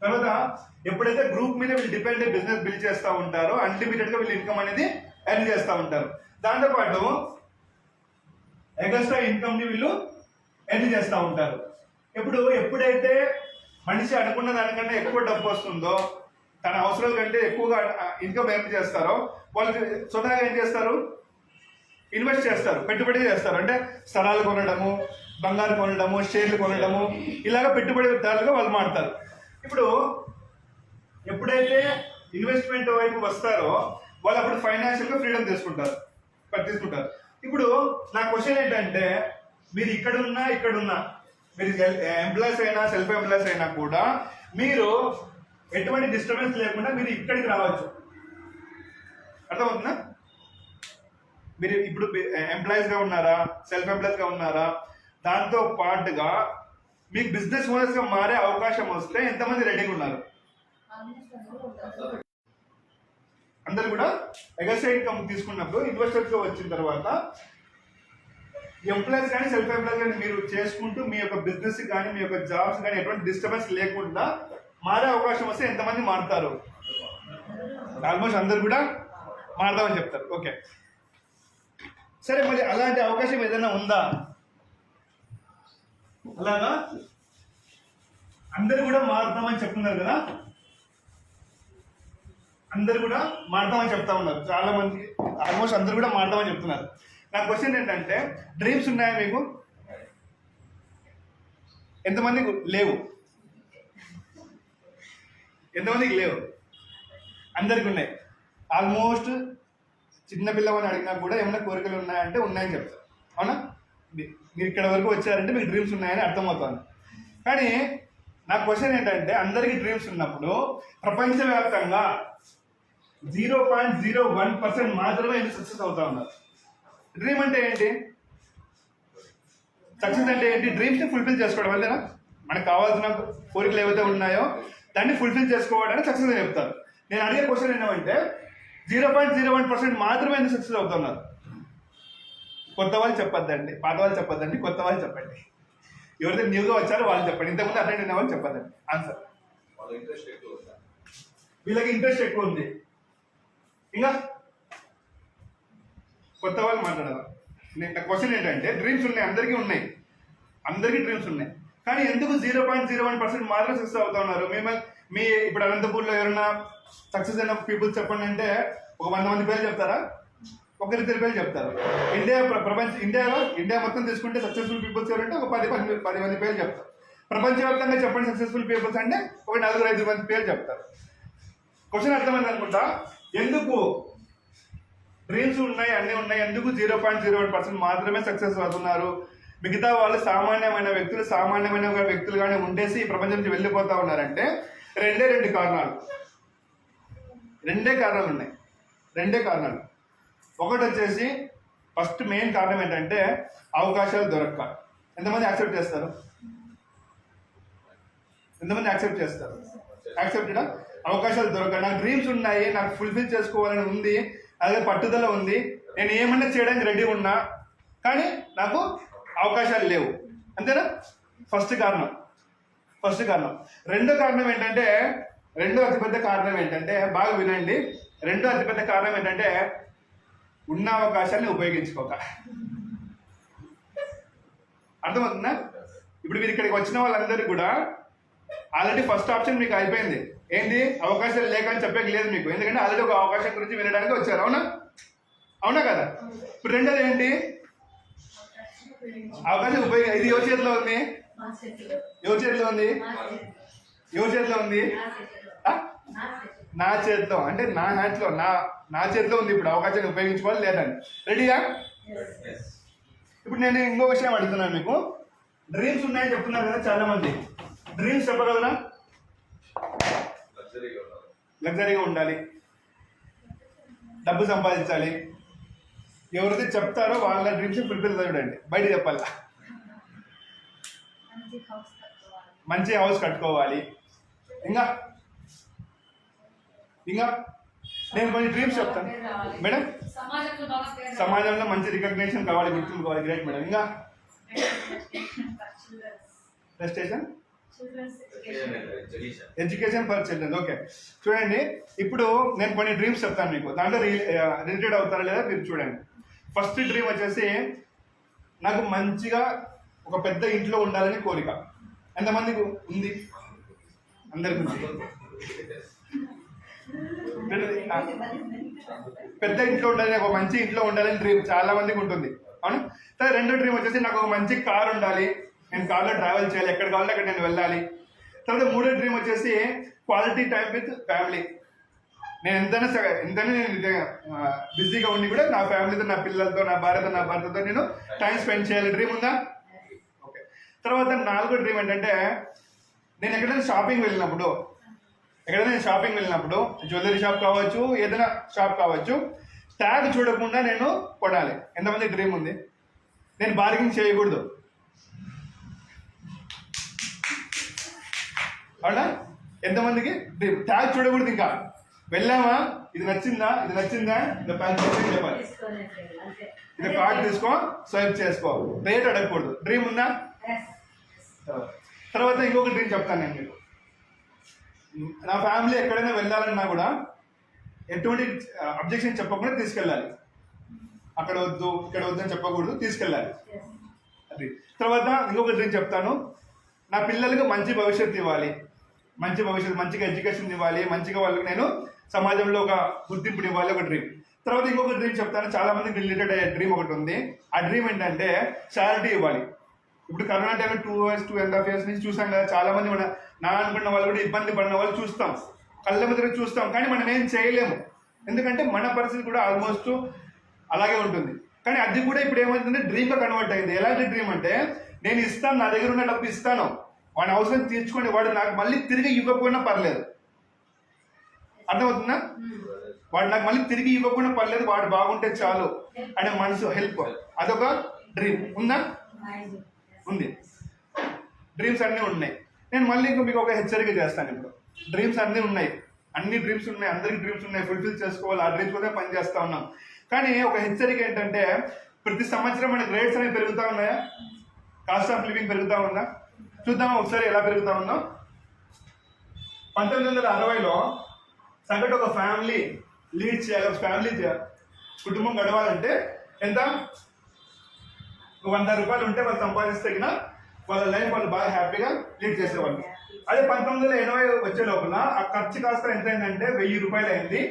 తర్వాత ఎప్పుడైతే గ్రూప్ మీద వీళ్ళు డిపెండ్ అయ్యి బిజినెస్ బిల్డ్ చేస్తూ ఉంటారో అన్లిమిటెడ్ గా వీళ్ళు ఇన్కమ్ అనేది ఎర్న్ చేస్తూ ఉంటారు. దాంతోపాటు ఎక్స్ట్రా ఇన్కమ్ ని వీళ్ళు ఎర్న్ చేస్తూ ఉంటారు. ఎప్పుడైతే మనిషి అనుకున్న దానికంటే ఎక్కువ డబ్బు వస్తుందో, తన అవసరాల కంటే ఎక్కువగా ఇన్కమ్ ఎర్న్ చేస్తారో, వాళ్ళు స్వతహాగా ఏం చేస్తారు, ఇన్వెస్ట్ చేస్తారు, పెట్టుబడి చేస్తారు. అంటే స్థలాలు కొనడము, బంగారు కొనడము, షేర్లు కొనడము, ఇలాగ పెట్టుబడిదారులుగా వాళ్ళు మారుతారు. ఎప్పుడైతే ఇన్వెస్ట్మెంట్ వైపు వస్తారో వాళ్ళు అప్పుడు ఫైనాన్షియల్గా ఫ్రీడమ్ తీసుకుంటారు. ఇప్పుడు నా క్వశ్చన్ ఏంటంటే, మీరు ఇక్కడున్నా మీరు ఎంప్లాయీస్ అయినా సెల్ఫ్ ఎంప్లాయీస్ అయినా కూడా మీరు ఎటువంటి డిస్టర్బెన్స్ లేకుండా మీరు ఇక్కడికి రావచ్చు. అర్థమవుతుందా? మీరు ఇప్పుడు ఎంప్లాయీస్గా ఉన్నారా, సెల్ఫ్ ఎంప్లాయీస్గా ఉన్నారా, దాంతో పాటుగా మీకు బిజినెస్ ఓనర్స్గా మారే అవకాశం వస్తే ఎంతమంది రెడీగా ఉన్నారు? అందరు కూడా ఎగస్ట్రా ఇన్కమ్ తీసుకున్నప్పుడు ఇన్వెస్టర్స్గా వచ్చిన తర్వాత ఎంప్లాయీస్ కానీ సెల్ఫ్ ఎంప్లాయీస్ కానీ మీరు చేసుకుంటూ మీ యొక్క బిజినెస్ కానీ మీ యొక్క జాబ్స్ కానీ ఎటువంటి డిస్టర్బెన్స్ లేకుండా మారే అవకాశం వస్తే ఎంతమంది మారుతారు? ఆల్మోస్ట్ అందరు కూడా మారుదామని చెప్తారు. ఓకే, సరే, మరి అలాంటి అవకాశం ఏదైనా ఉందా? అలాగా అందరు కూడా మారుతామని చెప్తున్నారు కదా, అందరు కూడా మారుతామని చెప్తా ఉన్నారు. చాలా మంది ఆల్మోస్ట్ అందరు కూడా మారుతామని చెప్తున్నారు. నా క్వశ్చన్ ఏంటంటే, డ్రీమ్స్ ఉన్నాయా మీకు? ఎంతమందికి లేవు? ఎంతమందికి లేవు? అందరికి ఉన్నాయి. ఆల్మోస్ట్ చిన్న పిల్లవాడిని అడిగినా కూడా ఏమైనా కోరికలు ఉన్నాయంటే ఉన్నాయని చెప్తారు. అవునా? మీరు ఇక్కడ వరకు వచ్చారంటే మీకు డ్రీమ్స్ ఉన్నాయని అర్థమవుతుంది. కానీ నా క్వశ్చన్ ఏంటంటే, అందరికీ డ్రీమ్స్ ఉన్నప్పుడు ప్రపంచవ్యాప్తంగా 0.01% మాత్రమే ఎందుకు సక్సెస్ అవుతా ఉన్నారు? డ్రీమ్ అంటే ఏంటి? సక్సెస్ అంటే ఏంటి? డ్రీమ్స్ని ఫుల్ఫిల్ చేసుకోవడం అంతేనా? మనకు కావాల్సిన కోరికలు ఏవైతే ఉన్నాయో దాన్ని ఫుల్ఫిల్ చేసుకోవడానికి సక్సెస్ అని చెప్తారు. నేను అడిగే క్వశ్చన్ ఏంటంటే, 0.01% మాత్రమే ఎందుకు సక్సెస్ అవుతున్నారు? కొత్త వాళ్ళు చెప్పొద్దండి, పాత వాళ్ళు చెప్పొద్దండి, కొత్త వాళ్ళు చెప్పండి. ఎవరైతే న్యూగా వచ్చారో వాళ్ళు చెప్పండి. ఇంతకుముందు అటెండ్ అయిన వాళ్ళు చెప్పొద్దండి. ఆన్సర్. వీళ్ళకి ఇంట్రెస్ట్ ఎక్కువ ఉంది. ఇంకా కొత్త వాళ్ళు మాట్లాడాలి. నా క్వశ్చన్ ఏంటంటే, డ్రీమ్స్ ఉన్నాయి, అందరికీ ఉన్నాయి, అందరికీ డ్రీమ్స్ ఉన్నాయి. కానీ ఎందుకు 0.01% మాత్రం సక్సెస్ అవుతా ఉన్నారు? మీ ఇప్పుడు అనంతపూర్లో ఎవరైనా సక్సెస్ అయిన పీపుల్స్ చెప్పండి అంటే ఒక 100 మంది పేర్లు చెప్తారా? ఒకరిద్దరు పేర్లు చెప్తారు. ఇండియా మొత్తం తీసుకుంటే సక్సెస్ఫుల్ పీపుల్స్ ఎవరంటే ఒక 10 మంది పేర్లు చెప్తారు. ప్రపంచవ్యాప్తంగా చెప్పండి సక్సెస్ఫుల్ పీపుల్స్ అంటే ఒక 4-5 మంది పేర్లు చెప్తారు. క్వశ్చన్ అర్థమైంది అనుకుంటా. ఎందుకు డ్రీమ్స్ ఉన్నాయి, అన్నీ ఉన్నాయి, ఎందుకు 0.01% మాత్రమే సక్సెస్ అవుతున్నారు? మిగతా వాళ్ళు సామాన్యమైన వ్యక్తులుగానే ఉండేసి ఈ ప్రపంచం నుంచి వెళ్ళిపోతా ఉన్నారంటే రెండు కారణాలు ఉన్నాయి. ఒకటి వచ్చేసి ఫస్ట్ మెయిన్ కారణం ఏంటంటే అవకాశాలు దొరక్క. ఎంతమంది యాక్సెప్ట్ చేస్తారు? యాక్సెప్టెడా? అవకాశాలు దొరక. నాకు డ్రీమ్స్ ఉన్నాయి, నాకు ఫుల్ఫిల్ చేసుకోవాలని ఉంది, అదే పట్టుదల ఉంది, నేను ఏమన్నా చేయడానికి రెడీ ఉన్నా, కానీ నాకు అవకాశాలు లేవు. అంతేనా? ఫస్ట్ కారణం. రెండో అతిపెద్ద కారణం ఏంటంటే, బాగా వినండి, రెండో అతిపెద్ద కారణం ఏంటంటే ఉన్న అవకాశాన్ని ఉపయోగించుకోక. అర్థమవుతుందా? ఇప్పుడు మీరు ఇక్కడికి వచ్చిన వాళ్ళందరూ కూడా ఆల్రెడీ ఫస్ట్ ఆప్షన్ మీకు అయిపోయింది. ఏంది? అవకాశాలు లేక అని చెప్పేకి లేదు మీకు. ఎందుకంటే ఆల్రెడీ ఒక అవకాశం గురించి వినడానికి వచ్చారు. అవునా కదా? ఇప్పుడు రెండోది ఏంటి? అవకాశం ఇది ఎవరి చేతిలో ఉంది? నా చేతిలో. అంటే నా హ్యాండ్స్లో, నా చేతిలో ఉంది ఇప్పుడు అవకాశాన్ని ఉపయోగించుకోవాలి లేదని. రెడీయా? ఇప్పుడు నేను ఇంకో విషయం అడుగుతున్నాను మీకు. డ్రీమ్స్ ఉన్నాయని చెప్తున్నారు కదా చాలా మంది. డ్రీమ్స్ చెప్పగలరా? లగ్జరీగా ఉండాలి, డబ్బు సంపాదించాలి. ఎవరైతే చెప్తారో వాళ్ళ డ్రీమ్స్ ఫుల్ఫిల్ చూడండి. బయట చెప్పాలి, మంచి హౌస్ కట్టుకోవాలి. ఇంకా నేను కొన్ని డ్రీమ్స్ చెప్తాను మేడం. సమాజంలో మంచి రికగ్నిషన్ కావాలి, గుర్తింపు కావాలి. Great madam. ఇంకా ప్రెస్టేషన్, ఎడ్యుకేషన్ ఫర్ చిల్డ్రన్. ఓకే, చూడండి ఇప్పుడు నేను కొన్ని డ్రీమ్స్ చెప్తాను మీకు, దాంట్లో రిలేటెడ్ అవుతారా లేదా మీరు చూడండి. ఫస్ట్ డ్రీమ్ వచ్చేసి నాకు మంచిగా ఒక పెద్ద ఇంట్లో ఉండాలని కోరిక. ఎంతమందికి ఉంది? అందరికి ఉంది. పెద్ద ఇంట్లో ఉండాలని, ఒక మంచి ఇంట్లో ఉండాలని డ్రీమ్ చాలా మందికి ఉంటుంది, అవును. రెండో డ్రీమ్ వచ్చేసి నాకు ఒక మంచి కార్ ఉండాలి, నేను కార్లో ట్రావెల్ చేయాలి, ఎక్కడ కావాలంటే అక్కడ నేను వెళ్ళాలి. తర్వాత మూడో డ్రీమ్ వచ్చేసి క్వాలిటీ టైం విత్ ఫ్యామిలీ. నేను ఎంతైనా నేను బిజీగా ఉండి కూడా నా ఫ్యామిలీతో, నా పిల్లలతో, నా భార్యతో నేను టైం స్పెండ్ చేయాలి. డ్రీమ్ ఉందా? ఓకే. తర్వాత నాలుగో డ్రీమ్ ఏంటంటే నేను ఎక్కడైనా షాపింగ్ వెళ్ళినప్పుడు జ్యువెలరీ షాప్ కావచ్చు, ఏదైనా షాప్ కావచ్చు, ట్యాగ్ చూడకుండా నేను కొనాలి. ఎంతమంది డ్రీమ్ ఉంది? నేను బార్గెనింగ్ చేయకూడదు, అవునా? ఎంతమందికి డ్రీమ్? ట్యాగ్ చూడకూడదు, ఇంకా వెళ్ళామా, ఇది నచ్చిందా ఇలా ప్యాక్ చేసి చెప్పాలి, ఇది కార్డ్ తీసుకో, స్వైప్ చేసుకో, రేట్ అడగకూడదు. డ్రీమ్ ఉందా? తర్వాత ఇంకొక డ్రీమ్ చెప్తాను నేను మీకు. నా ఫ్యామిలీ ఎక్కడైనా వెళ్ళాలన్నా కూడా ఎటువంటి అబ్జెక్షన్ చెప్పకుండా తీసుకెళ్ళాలి. అక్కడ వద్దు, ఇక్కడ వద్దు అని చెప్పకూడదు, తీసుకెళ్ళాలి. అది. తర్వాత ఇంకొక డ్రీమ్ చెప్తాను. నా పిల్లలకు మంచి భవిష్యత్తు ఇవ్వాలి, మంచిగా ఎడ్యుకేషన్ ఇవ్వాలి, మంచిగా వాళ్ళకి నేను సమాజంలో ఒక గుర్తింపుని ఇవ్వాలి, ఒక డ్రీమ్. తర్వాత ఇంకొక డ్రీమ్ చెప్తాను, చాలా మందికి రిలేటెడ్ అయ్యే డ్రీమ్ ఒకటి ఉంది. ఆ డ్రీమ్ ఏంటంటే చారిటీ ఇవ్వాలి. ఇప్పుడు కరోనా టైంలో 2.5 years నుంచి చూసాం కదా, చాలా మంది నా అనుకున్న వాళ్ళు కూడా ఇబ్బంది పడిన వాళ్ళు చూస్తాం, కళ్ళ మీద చూస్తాం, కానీ మనం ఏం చేయలేము. ఎందుకంటే మన పరిస్థితి కూడా ఆల్మోస్ట్ అలాగే ఉంటుంది. కానీ అది కూడా ఇప్పుడు ఏమవుతుందంటే డ్రీమ్గా కన్వర్ట్ అయింది. ఎలాంటి డ్రీమ్ అంటే నేను ఇస్తాను, నా దగ్గర ఉన్న డబ్బు ఇస్తాను, వాడి అవసరం తీర్చుకొని వాడు నాకు మళ్ళీ తిరిగి ఇవ్వకపోయినా పర్లేదు. అర్థమవుతుందా? వాడు నాకు మళ్ళీ తిరిగి ఇవ్వకుండా పర్లేదు, వాడు బాగుంటే చాలు అనే మనసు, హెల్ప్, అదొక డ్రీమ్. ఉందా? ఉంది. డ్రీమ్స్ అన్నీ ఉన్నాయి. నేను మళ్ళీ ఇంకా మీకు ఒక హెచ్చరిక చేస్తాను. ఇప్పుడు డ్రీమ్స్ అన్నీ ఉన్నాయి, అందరికి డ్రీమ్స్ ఉన్నాయి, ఫుల్ఫిల్ చేసుకోవాలి, ఆ డ్రీమ్స్ కూడా పని చేస్తూ ఉన్నాం. కానీ ఒక హెచ్చరిక ఏంటంటే ప్రతి సంవత్సరం మన రేట్స్ అనేవి పెరుగుతూ ఉన్నాయా? కాస్ట్ ఆఫ్ లివింగ్ పెరుగుతూ ఉందా? చూద్దామా ఒకసారి ఎలా పెరుగుతూ ఉందో. 1960లో సగటు ఒక ఫ్యామిలీ లీడ్ చేయాలి, ఒక ఫ్యామిలీ కుటుంబం గడవాలంటే ఎంత? 100 రూపాయలు ఉంటే వాళ్ళు సంపాదిస్తే వాళ్ళ లైఫ్ వాళ్ళు బాగా హ్యాపీగా లీడ్ చేసేవాళ్ళు. అదే 1980 వచ్చే లోపల ఆ ఖర్చు కాస్త ఎంత అయిందంటే 1000 రూపాయలు అయింది.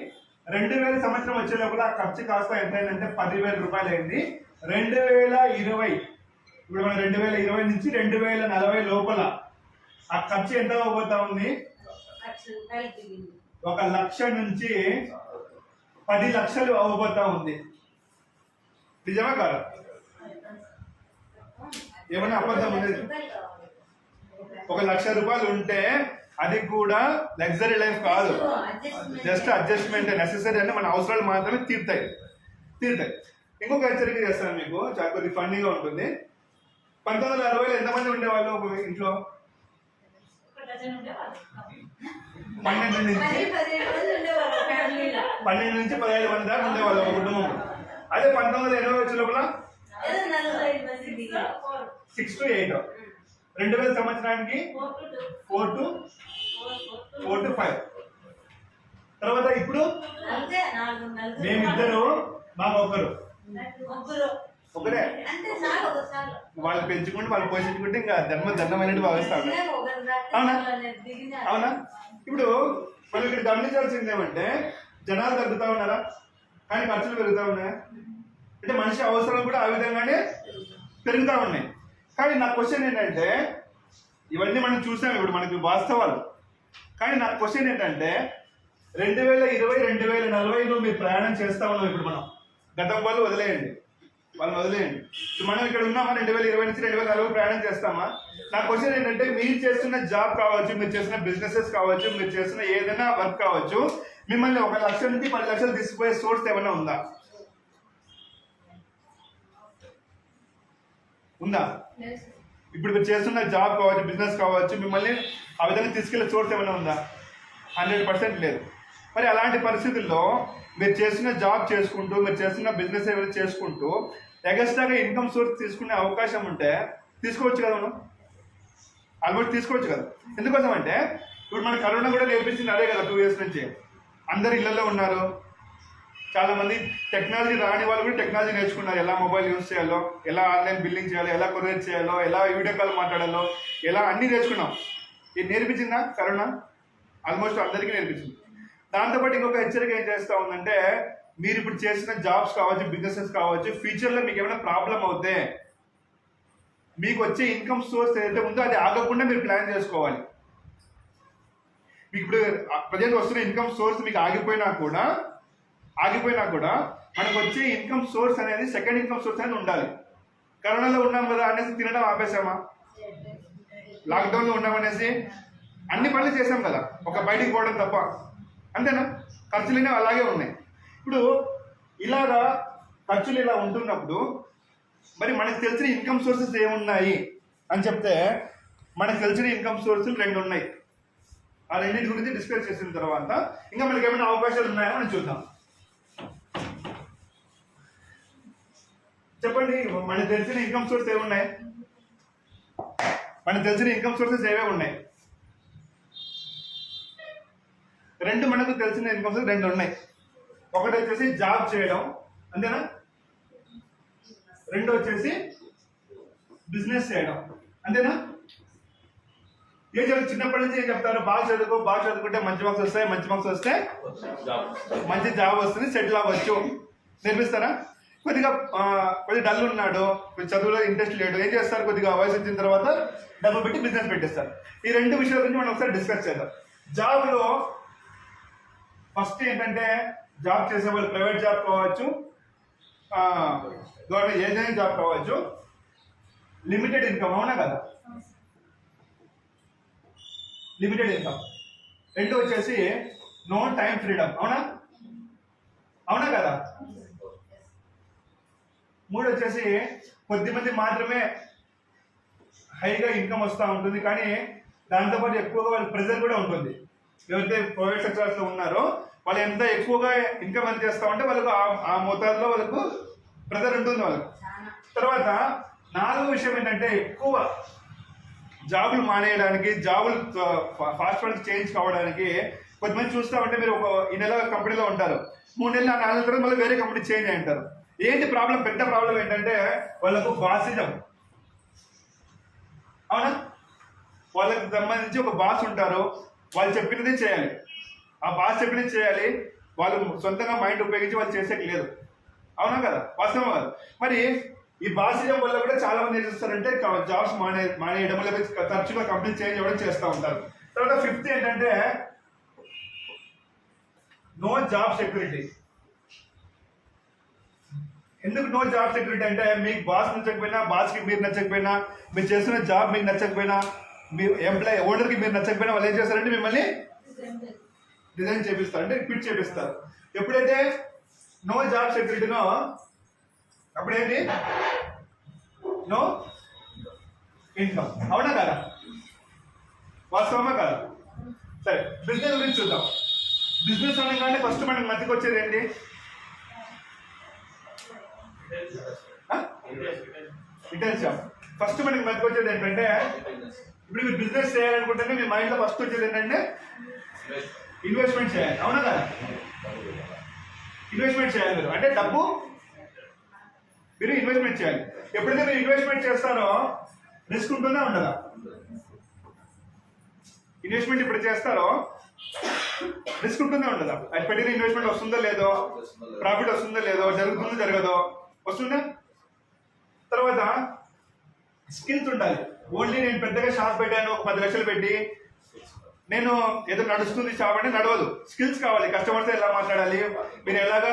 2000 సంవత్సరం వచ్చే లోపల ఆ ఖర్చు కాస్త ఎంత అయిందంటే 10,000 రూపాయలు అయింది. 2020, ఇప్పుడు మన 2020 నుంచి 2040 లోపల ఆ ఖర్చు ఎంత అవ్వబోతా ఉంది? 1 లక్ష నుంచి 10 లక్షలు అవ్వబోతా ఉంది. నిజమా కాదా? ఏమన్నా అబద్ధం ఉండేది? 1 లక్ష రూపాయలు ఉంటే అది కూడా లగ్జరీ లైఫ్ కాదు, జస్ట్ అడ్జస్ట్మెంట్. నెసెసరీ అంటే మన అవసరాలు మాత్రమే తీరుతాయి. ఇంకొక హెచ్చరిక చేస్తాను మీకు, చాలా కొద్ది ఫన్నీగా ఉంటుంది. 1960లో ఎంతమంది ఉండేవాళ్ళు ఒక ఇంట్లో? 12 నుంచి 17 మంది దాకా ఉండేవాళ్ళు ఒక కుటుంబం. అదే 1980 వచ్చే లోపల 6 to 8, 2000 సంవత్సరానికి 4 to 5. తర్వాత ఇప్పుడు మేమిద్దరు, మాకు ఒకరే. వాళ్ళు పెంచుకుంటే వాళ్ళు పోషించుకుంటే ఇంకా దండమైనట్టు భావిస్తాను. అవునా? ఇప్పుడు మనం ఇక్కడ గమనించాల్సింది ఏమంటే జనాలు తగ్గుతా ఉన్నారా, కానీ ఖర్చులు పెరుగుతూ ఉన్నాయా? అంటే మనిషి అవసరాలు కూడా ఆ విధంగానే పెరుగుతూ ఉన్నాయి. కానీ నా క్వశ్చన్ ఏంటంటే, ఇవన్నీ మనం చూసాం ఇప్పుడు మనకి వాస్తవాలు, కానీ నా క్వశ్చన్ ఏంటంటే 2020, 2040లో మీరు ప్రయాణం చేస్తా ఉన్నాం. ఇప్పుడు మనం గతం వాళ్ళని వదిలేయండి. మనం ఇక్కడ ఉన్నామా? 2020 నుంచి 2040 ప్రయాణం చేస్తామా? నా క్వశ్చన్ ఏంటంటే, మీరు చేస్తున్న జాబ్ కావచ్చు, మీరు చేస్తున్న బిజినెసెస్ కావచ్చు, మీరు చేస్తున్న ఏదైనా వర్క్ కావచ్చు, మిమ్మల్ని 1 లక్ష నుంచి 10 లక్షలు తీసుకుపోయే సోర్స్ ఏమైనా ఉందా? ఇప్పుడు మీరు చేస్తున్న జాబ్ కావచ్చు, బిజినెస్ కావచ్చు, మిమ్మల్ని ఆ విధంగా తీసుకెళ్లే సోర్స్ ఏమైనా ఉందా? 100% లేదు. మరి అలాంటి పరిస్థితుల్లో మీరు చేస్తున్న జాబ్ చేసుకుంటూ, మీరు చేస్తున్న బిజినెస్ ఏమైనా చేసుకుంటూ ఎగస్ట్రాగా ఇన్కమ్ సోర్స్ తీసుకునే అవకాశం ఉంటే తీసుకోవచ్చు కదా మనం. ఆల్మోస్ట్ తీసుకోవచ్చు కదా. ఎందుకోసం అంటే ఇప్పుడు మన కరోనా కూడా నేర్పించింది అదే కదా. 2 years నుంచి అందరు ఇళ్లలో ఉన్నారు. చాలా మంది టెక్నాలజీ రాని వాళ్ళు కూడా టెక్నాలజీ నేర్చుకున్నారు. ఎలా మొబైల్ యూజ్ చేయాలో, ఎలా ఆన్లైన్ బిల్లింగ్ చేయాలో, ఎలా కొరియర్ చేయాలో, ఎలా వీడియో కాల్ మాట్లాడాలో, ఎలా అన్నీ నేర్చుకున్నాం. ఇది నేర్పించిందా కరోనా? ఆల్మోస్ట్ అందరికీ నేర్పించింది. దాంతోపాటు ఇంకొక హెచ్చరిక ఏం చేస్తూ ఉందంటే, మీరు ఇప్పుడు చేసిన జాబ్స్ కావచ్చు, బిజినెసెస్ కావచ్చు, ఫ్యూచర్లో మీకు ఏమైనా ప్రాబ్లం అవుతే మీకు వచ్చే ఇన్కమ్ సోర్స్ ఏదైతే ఉందో అది ఆగకుండా మీరు ప్లాన్ చేసుకోవాలి. మీకు ఇప్పుడు ప్రజెంట్ వస్తున్న ఇన్కమ్ సోర్స్ మీకు ఆగిపోయినా కూడా మనకు వచ్చే ఇన్కమ్ సోర్స్ అనేది సెకండ్ ఇన్కమ్ సోర్స్ అనేది ఉండాలి. కరోనాలో ఉన్నాం కదా అనేసి తినడం ఆపేసామా? లాక్డౌన్లో ఉన్నామనేసి అన్ని పనులు చేసాం కదా, ఒక బయటికి పోవడం తప్ప. అంతేనా? ఖర్చులు అలాగే ఉన్నాయి. ఇప్పుడు ఇలాగా ఖర్చులు ఇలా ఉంటున్నప్పుడు మరి మనకు తెలిసిన ఇన్కమ్ సోర్సెస్ ఏమున్నాయి అని చెప్తే, మనకు తెలిసిన ఇన్కమ్ సోర్సులు 2 ఉన్నాయి. ఆ రెండింటి గురించి డిస్కస్ చేసిన తర్వాత ఇంకా మనకి ఏమైనా అవకాశాలు ఉన్నాయో మనం చూద్దాం. చెప్పండి, మనకు తెలిసిన ఇన్కమ్ సోర్స్ ఏమున్నాయి? మనకు తెలిసిన ఇన్కమ్ సోర్సెస్ ఏవే ఉన్నాయి? 2 మనకు తెలిసిన ఇన్కమ్ సోర్స్ 2 ఉన్నాయి. ఒకటి వచ్చేసి జాబ్ చేయడం, అంతేనా? 2 వచ్చేసి బిజినెస్ చేయడం, అంతేనా? ఏం చెప్తారు చిన్నప్పటి నుంచి ఏం చెప్తారు? బాగా చదువుకుంటే మంచి మార్క్స్ వస్తాయి, మంచి మార్క్స్ వస్తే మంచి జాబ్ వస్తుంది, సెటిల్ అవ్వచ్చు నేర్పిస్తారా? కొద్దిగా డల్ ఉన్నాడు, చదువులో ఇంట్రెస్ట్ లేడు, ఏం చేస్తారు? కొద్దిగా వయసు వచ్చిన తర్వాత డబ్బు పెట్టి బిజినెస్ పెట్టేస్తారు. ఈ 2 విషయాల గురించి మనం ఒకసారి డిస్కస్ చేద్దాం. జాబ్లో ఫస్ట్ ఏంటంటే, జాబ్ చేసే వాళ్ళు ప్రైవేట్ జాబ్ కావచ్చు, గవర్నమెంట్ ఏదైనా జాబ్ కావచ్చు, లిమిటెడ్ ఇన్కమ్, అవునా కదా? Limited income. 2 వచ్చేసి నో టైం ఫ్రీడమ్, అవునా కదా? 3 వచ్చేసి కొద్దిమంది మాత్రమే హైగా ఇన్కమ్ వస్తూ ఉంటుంది, కానీ దాంతోపాటు ఎక్కువగా వాళ్ళ ప్రెజర్ కూడా ఉంటుంది. ఎవరైతే ప్రైవేట్ సెక్టర్స్లో ఉన్నారో వాళ్ళు ఎంత ఎక్కువగా ఇన్కమ్ ఎంత చేస్తూ ఉంటే వాళ్ళకు ఆ మోతాదులో వాళ్ళకు ప్రెజర్ ఉంటుంది వాళ్ళకు. తర్వాత 4వ విషయం ఏంటంటే, ఎక్కువ జాబులు మానేయడానికి, జాబులు ఫాస్ట్ చేంజ్ కావడానికి కొంతమంది చూస్తూ ఉంటే, మీరు ఈ నెల కంపెనీలో ఉంటారు, 3 నెలలు 4 నెలల తర్వాత మళ్ళీ వేరే కంపెనీ చేంజ్ అయి ఉంటారు. ఏంటి ప్రాబ్లం? పెద్ద ప్రాబ్లం ఏంటంటే వాళ్ళకు బాసిజం, అవునా? వాళ్ళకి సంబంధించి ఒక బాస్ ఉంటారు, వాళ్ళు చెప్పినది చేయాలి, ఆ బాస్ చెప్పినది చేయాలి, వాళ్ళు సొంతంగా మైండ్ ఉపయోగించి వాళ్ళు చేసేకి లేదు, అవునా కదా? వాస్తవం కాదు. మరి ఈ బాసిజం వల్ల కూడా చాలా మంది ఏం చేస్తారంటే జాబ్స్ మానేయడం, లేకపోతే తరచుగా కంపెనీ చేంజ్ అవ్వడం చేస్తూ ఉంటారు. తర్వాత 5th ఏంటంటే నో జాబ్ సెక్యూరిటీ. ఎందుకు నో జాబ్ సెక్యూరిటీ అంటే, మీకు బాస్ నచ్చకపోయినా, బాస్కి మీరు నచ్చకపోయినా, మీరు చేస్తున్న జాబ్ మీకు నచ్చకపోయినా, మీ ఓనర్కి మీరు నచ్చకపోయినా వాళ్ళు ఏం చేస్తారంటే మిమ్మల్ని రిజైన్ చేపిస్తారు, అంటే క్విట్ చేపిస్తారు. ఎప్పుడైతే నో జాబ్ సెక్యూరిటీనో అప్పుడేంటి? నో ఇన్కమ్, అవునా కదా? వాస్తవమా కదా? సరే, బిజినెస్ గురించి చూద్దాం. బిజినెస్ అనగానే ఫస్ట్ మనకి మధ్యకి వచ్చేది ఏంటి? ఇంటెన్షన్. ఫస్ట్ మనకి మధ్యకి వచ్చేది ఏంటంటే, ఇప్పుడు మీరు బిజినెస్ చేయాలనుకుంటేనే మీ మైండ్లో ఫస్ట్ వచ్చేది ఏంటంటే ఇన్వెస్ట్మెంట్ చేయాలి, అవునా కదా? ఇన్వెస్ట్మెంట్ చేయాలి మీరు, అంటే డబ్బు మీరు ఇన్వెస్ట్మెంట్ చేయాలి. ఎప్పుడైతే మీరు ఇన్వెస్ట్మెంట్ చేస్తారో రిస్క్ ఉంటుందా ఉండదా? ఇన్వెస్ట్మెంట్ ఇప్పుడు చేస్తారో రిస్క్ ఉంటుందా ఉండదా? అది పెట్టిన ఇన్వెస్ట్మెంట్ వస్తుందో లేదో, ప్రాఫిట్ వస్తుందో లేదో, జరుగుతుందో జరగదో, వస్తుందా? తర్వాత స్కిల్స్ ఉండాలి. ఓన్లీ నేను పెద్దగా షాప్ పెట్టాను, ఒక 10 లక్షలు పెట్టి నేను ఏదో నడుస్తుంది షాప్ అంటే నడవదు. స్కిల్స్ కావాలి. కస్టమర్తో ఎలా మాట్లాడాలి, మీరు ఎలాగా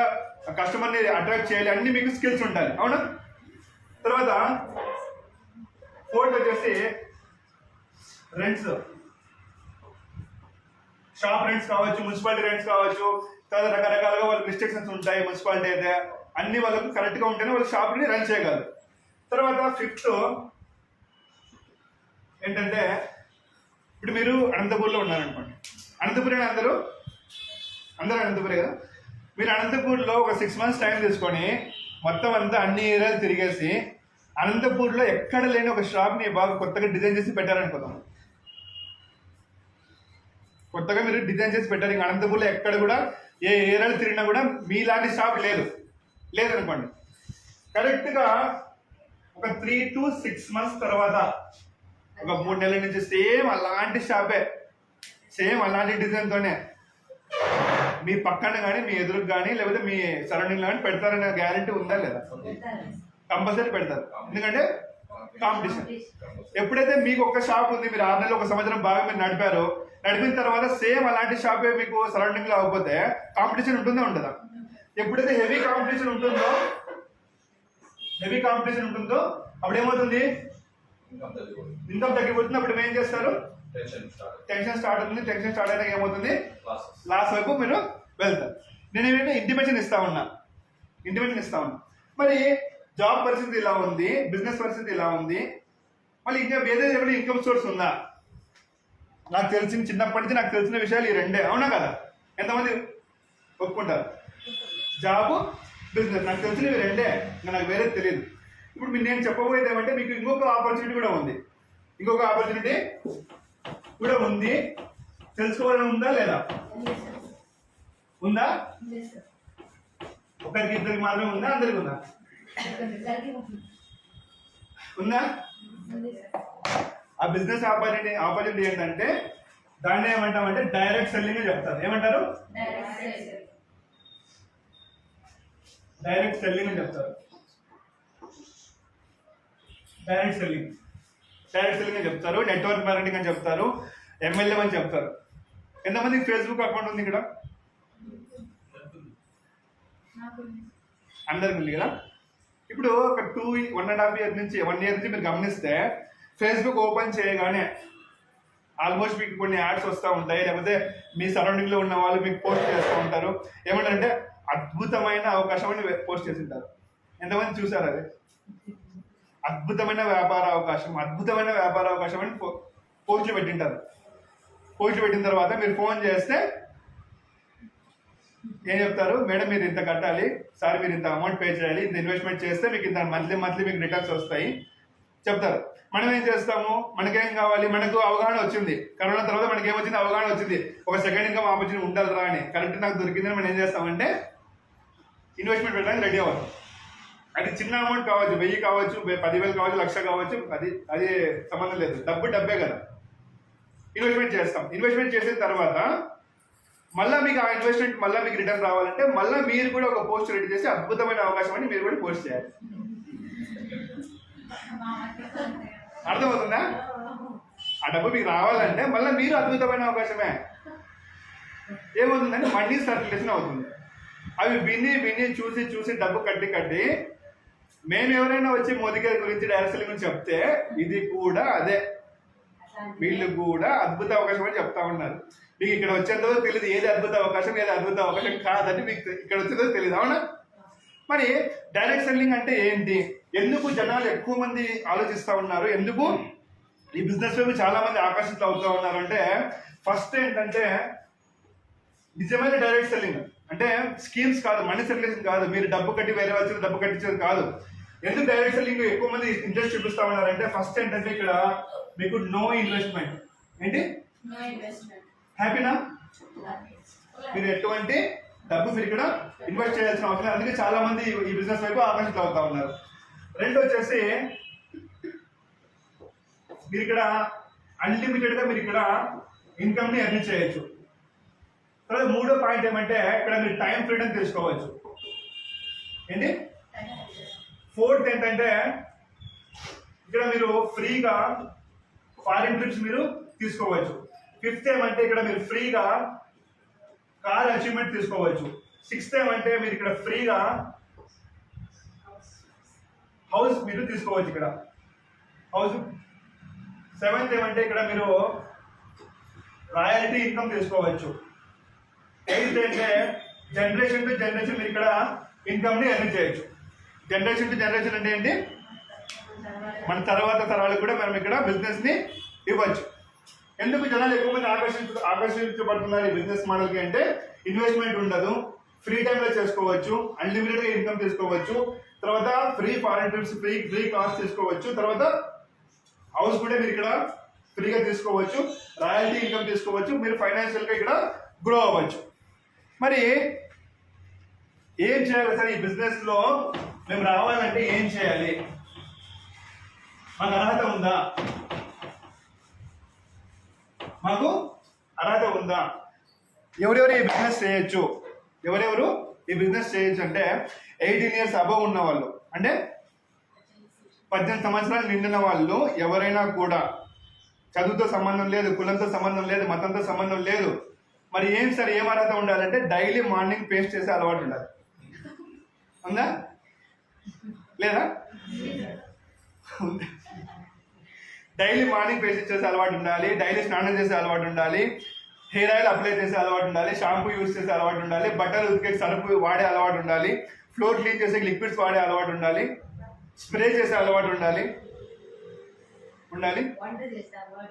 కస్టమర్ని అట్రాక్ట్ చేయాలి, అన్ని మీకు స్కిల్స్ ఉండాలి, అవునా? తర్వాత 4th వచ్చేసి రెంట్స్. షాప్ రెంట్స్ కావచ్చు, మున్సిపాలిటీ రెంట్స్ కావచ్చు, తర్వాత రకరకాలుగా వాళ్ళకి రిస్ట్రిక్షన్స్ ఉంటాయి. మున్సిపాలిటీ అయితే అన్ని వాళ్ళకు కరెక్ట్గా ఉంటేనే వాళ్ళు షాప్ని రన్ చేయగలరు. తర్వాత 5th ఏంటంటే, ఇప్పుడు మీరు అనంతపూర్లో ఉన్నారనుకోండి. అనంతపూర్ అందరూ అనంతపూరే కదా? మీరు అనంతపూర్లో ఒక 6 months టైం తీసుకొని మొత్తం అంతా అన్ని ఏరియాలు తిరిగేసి అనంతపూర్లో ఎక్కడ లేని ఒక షాప్ని బాగా కొత్తగా డిజైన్ చేసి పెట్టారనుకుందాం. కొత్తగా మీరు డిజైన్ చేసి పెట్టారు. ఇంకా అనంతపూర్లో ఎక్కడ కూడా ఏ ఏరియాలు తిరిగినా కూడా మీలాంటి షాప్ లేదనుకోండి. కరెక్ట్గా ఒక 3 to 6 months తర్వాత, ఒక 3 నెలల నుంచి సేమ్ అలాంటి షాపే, సేమ్ అలాంటి డిజైన్తోనే మీ పక్కన కానీ మీ ఎదురుకు కానీ లేకపోతే మీ సరౌండింగ్ కానీ పెడతారనే గ్యారంటీ ఉందా లేదా? కంపల్సరీ పెడతారు. ఎందుకంటే కాంపిటీషన్. ఎప్పుడైతే మీకు ఒక షాప్ ఉంది, మీరు 6 నెలలు 1 సంవత్సరం బాగా మీరు నడిపిన తర్వాత సేమ్ అలాంటి షాపే మీకు సరౌండింగ్ లో అవ్వకపోతే కాంపిటీషన్ ఉంటుందా ఉండదా? ఎప్పుడైతే హెవీ కాంపిటీషన్ ఉంటుందో అప్పుడు ఏమవుతుంది? ఇన్కమ్ తగ్గిపోతుంది. అప్పుడు ఏం చేస్తారు? టెన్షన్ స్టార్ట్ అవుతుంది. టెన్షన్ స్టార్ట్ అయినాక ఏమవుతుంది? లాస్ట్ వైపు మీరు వెళ్తారు. నేను ఏంటంటే ఇంటిమేషన్ ఇస్తా ఉన్నా. మరి జాబ్ పరిస్థితి ఇలా ఉంది, బిజినెస్ పరిస్థితి ఇలా ఉంది, మళ్ళీ ఇంకా వేరే ఏమైనా ఇన్కమ్ సోర్స్ ఉందా? నాకు చిన్నప్పటి నుంచి నాకు తెలిసిన విషయాలు ఈ రెండే. అవునా కదా? ఎంతమంది ఒప్పుకుంటారు? జాబ్, బిజినెస్ నాకు తెలిసినవి రెండే, ఇంకా నాకు వేరే తెలియదు. ఇప్పుడు నేను చెప్పబోయేది ఏమంటే మీకు ఇంకొక ఆపర్చునిటీ కూడా ఉంది. తెలుసుకోవాలని ఉందా లేదా? ఉందా? ఒకరికి ఇద్దరికి మాత్రమే ఉందా? అందరికి ఉందా? ఆ బిజినెస్ ఆపర్చునిటీ ఏంటంటే దాన్ని ఏమంటామంటే డైరెక్ట్ సెల్లింగ్ అని చెప్తారు. ఏమంటారు? డైరెక్ట్ సెల్లింగ్ అని చెప్తారు. నెట్వర్క్ మార్కెటింగ్ అని చెప్తారు. MLM అని చెప్తారు. ఎంతమందికి ఫేస్బుక్ అకౌంట్ ఉంది ఇక్కడ? అందరికి ఉంది కదా? ఇప్పుడు ఒక 1.5 years నుంచి 1 year నుంచి మీరు గమనిస్తే ఫేస్బుక్ ఓపెన్ చేయగానే ఆల్మోస్ట్ మీకు కొన్ని యాడ్స్ వస్తూ ఉంటాయి, లేకపోతే మీ సరౌండింగ్ లో ఉన్న వాళ్ళు మీకు పోస్ట్ చేస్తూ ఉంటారు. ఏమంటారంటే అద్భుతమైన అవకాశం అని పోస్ట్ చేసి ఉంటారు. ఎంతమంది చూసారు? అది అద్భుతమైన వ్యాపార అవకాశం అని పోస్టులు పెట్టింటారు. పోస్టులు పెట్టిన తర్వాత మీరు ఫోన్ చేస్తే ఏం చెప్తారు? మేడం మీరు ఇంత కట్టాలి, సార్ మీరు ఇంత అమౌంట్ పే చేయాలి, ఇంత ఇన్వెస్ట్మెంట్ చేస్తే మీకు ఇంత మంత్లీ మీకు రిటర్న్స్ వస్తాయి చెప్తారు. మనం ఏం చేస్తాము? మనకేం కావాలి? మనకు అవగాహన వచ్చింది. కరోనా తర్వాత మనకి ఏమొచ్చింది? అవగాహన వచ్చింది. ఒక సెకండ్ ఇన్కమ్ ఆపర్చునిటీ ఉండాలిరా అని. కరెక్ట్ నాకు దొరికిందని మనం ఏం చేస్తామంటే ఇన్వెస్ట్మెంట్ పెట్టడానికి రెడీ అవ్వాలి. అది చిన్న అమౌంట్ కావచ్చు, 1000 కావచ్చు, 10,000 కావచ్చు, 1,00,000 కావచ్చు, అది సంబంధం లేదు. డబ్బే కదా. ఇన్వెస్ట్మెంట్ చేస్తాం. ఇన్వెస్ట్మెంట్ చేసిన తర్వాత మళ్ళీ మీకు ఆ ఇన్వెస్ట్మెంట్ మళ్ళీ మీకు రిటర్న్ రావాలంటే మళ్ళీ మీరు కూడా ఒక పోస్ట్ రెడీ చేసి అద్భుతమైన అవకాశం అని మీరు కూడా పోస్ట్ చేయాలి. అర్థమవుతుందా? ఆ డబ్బు మీకు రావాలంటే మళ్ళీ మీరు అద్భుతమైన అవకాశమే. ఏమవుతుందంటే మనీ సర్క్యులేషన్ అవుతుంది. అవి విని చూసి డబ్బు కట్టి మేము ఎవరైనా వచ్చి మోదీ గారి గురించి డైరెక్ట్ సెల్లింగ్ గురించి చెప్తే ఇది కూడా అదే, వీళ్ళు కూడా అద్భుత అవకాశం అని చెప్తా ఉన్నారు. మీకు ఇక్కడ వచ్చేందో తెలియదు ఏది అద్భుత అవకాశం కాదని మీకు ఇక్కడ వచ్చేదో తెలియదు. అవునా? మరి డైరెక్ట్ సెల్లింగ్ అంటే ఏంటి? ఎందుకు జనాలు ఎక్కువ మంది ఆలోచిస్తూ ఉన్నారు? ఎందుకు ఈ బిజినెస్ వైపు చాలా మంది ఆకర్షితులు అవుతూ ఉన్నారు అంటే ఫస్ట్ ఏంటంటే నిజమైన డైరెక్ట్ సెల్లింగ్ అంటే స్కీమ్స్ కాదు, మనీ సర్క్యులేషన్ కాదు, మీరు డబ్బు కట్టి వేరే వచ్చిన డబ్బు కట్టించేది కాదు. ఎందుకు డైరెక్ట్ సెల్లింగ్ ఎక్కువ మంది ఇంట్రెస్ట్ చూపిస్తా ఉన్నారంటే ఫస్ట్ ఏంటంటే ఇక్కడ మీకు నో ఇన్వెస్ట్మెంట్. ఏంటి? హ్యాపీనా? మీరు ఎటువంటి డబ్బు మీరు ఇక్కడ ఇన్వెస్ట్ చేయాల్సిన అవసరం లేదు. అందుకే చాలా మంది ఈ బిజినెస్ వైపు ఆకర్షితులు అవుతా ఉన్నారు. రెండు వచ్చేసి మీరు ఇక్కడ అన్లిమిటెడ్ గా మీరు ఇక్కడ ఇన్కమ్ ని ఎర్న్ చేయొచ్చు. తర్వాత మూడో పాయింట్ ఏమంటే ఇక్కడ మీరు టైం ఫ్రీడమ్ తీసుకోవచ్చు. ఏంటి? ఫోర్త్ ఏంటంటే ఇక్కడ మీరు ఫ్రీగా ఫారిన్ ట్రిప్స్ మీరు తీసుకోవచ్చు. ఫిఫ్త్ ఏమంటే ఇక్కడ మీరు ఫ్రీగా కార్ అచీవ్మెంట్ తీసుకోవచ్చు. సిక్స్త్ ఏమంటే మీరు ఇక్కడ ఫ్రీగా హౌస్ మీరు తీసుకోవచ్చు ఇక్కడ హౌస్. సెవెంత్ ఏమంటే ఇక్కడ మీరు రాయల్టీ ఇన్కమ్ తీసుకోవచ్చు. ఎయిత్ అంటే జనరేషన్ టు జనరేషన్ మీరు ఇక్కడ ఇన్కమ్ ని ఎర్న్ చేయొచ్చు. జనరేషన్ టు జనరేషన్ అంటే ఏంటి? మన తర్వాత తరాలకు కూడా మనం ఇక్కడ బిజినెస్ ని ఇవ్వచ్చు. ఎందుకు జనాలు ఎక్కువ మంది ఆకర్షించబడుతున్నారు ఈ బిజినెస్ మోడల్కి అంటే ఇన్వెస్ట్మెంట్ ఉండదు, ఫ్రీ టైంలో చేసుకోవచ్చు, అన్లిమిటెడ్ ఇన్కమ్ తీసుకోవచ్చు, తర్వాత free foreign trips, free cars తీసుకోవచ్చు, తర్వాత హౌస్ కూడా మీరు ఇక్కడ ఫ్రీగా తీసుకోవచ్చు, రాయల్టీ ఇన్కమ్ తీసుకోవచ్చు, మీరు ఫైనాన్షియల్గా ఇక్కడ గ్రో అవ్వచ్చు. మరి ఏం చేయాలి సార్ ఈ బిజినెస్లో మేము రావాలంటే ఏం చేయాలి? మాకు అర్హత ఉందా? మాకు అర్హత ఉందా? ఎవరెవరు ఈ బిజినెస్ చేయొచ్చు? ఎవరెవరు ఈ బిజినెస్ చేయొచ్చు అంటే 18 years అబవ్ ఉన్న వాళ్ళు, అంటే 18 సంవత్సరాలు నిండిన వాళ్ళు ఎవరైనా కూడా, చదువుతో సంబంధం లేదు, కులంతో సంబంధం లేదు, మతంతో సంబంధం లేదు. మరి ఏం సార్ ఏం అర్హత ఉండాలంటే డైలీ మార్నింగ్ పేస్ట్ చేసే అలవాటు ఉండాలి. ఉందా లేదా? డైలీ మార్నింగ్ పేస్ట్ చేసే అలవాటు ఉండాలి, డైలీ స్నానం చేసే అలవాటు ఉండాలి, హెయిర్ ఆయిల్ అప్లై చేసే అలవాటు ఉండాలి, షాంపూ యూజ్ చేసే అలవాటు ఉండాలి, బట్టలు ఉతికే సరుపు వాడే అలవాటు ఉండాలి, ఫ్లోర్ క్లీన్ చేసే లిక్విడ్స్ వాడే అలవాటు ఉండాలి, స్ప్రే చేసే అలవాటు ఉండాలి,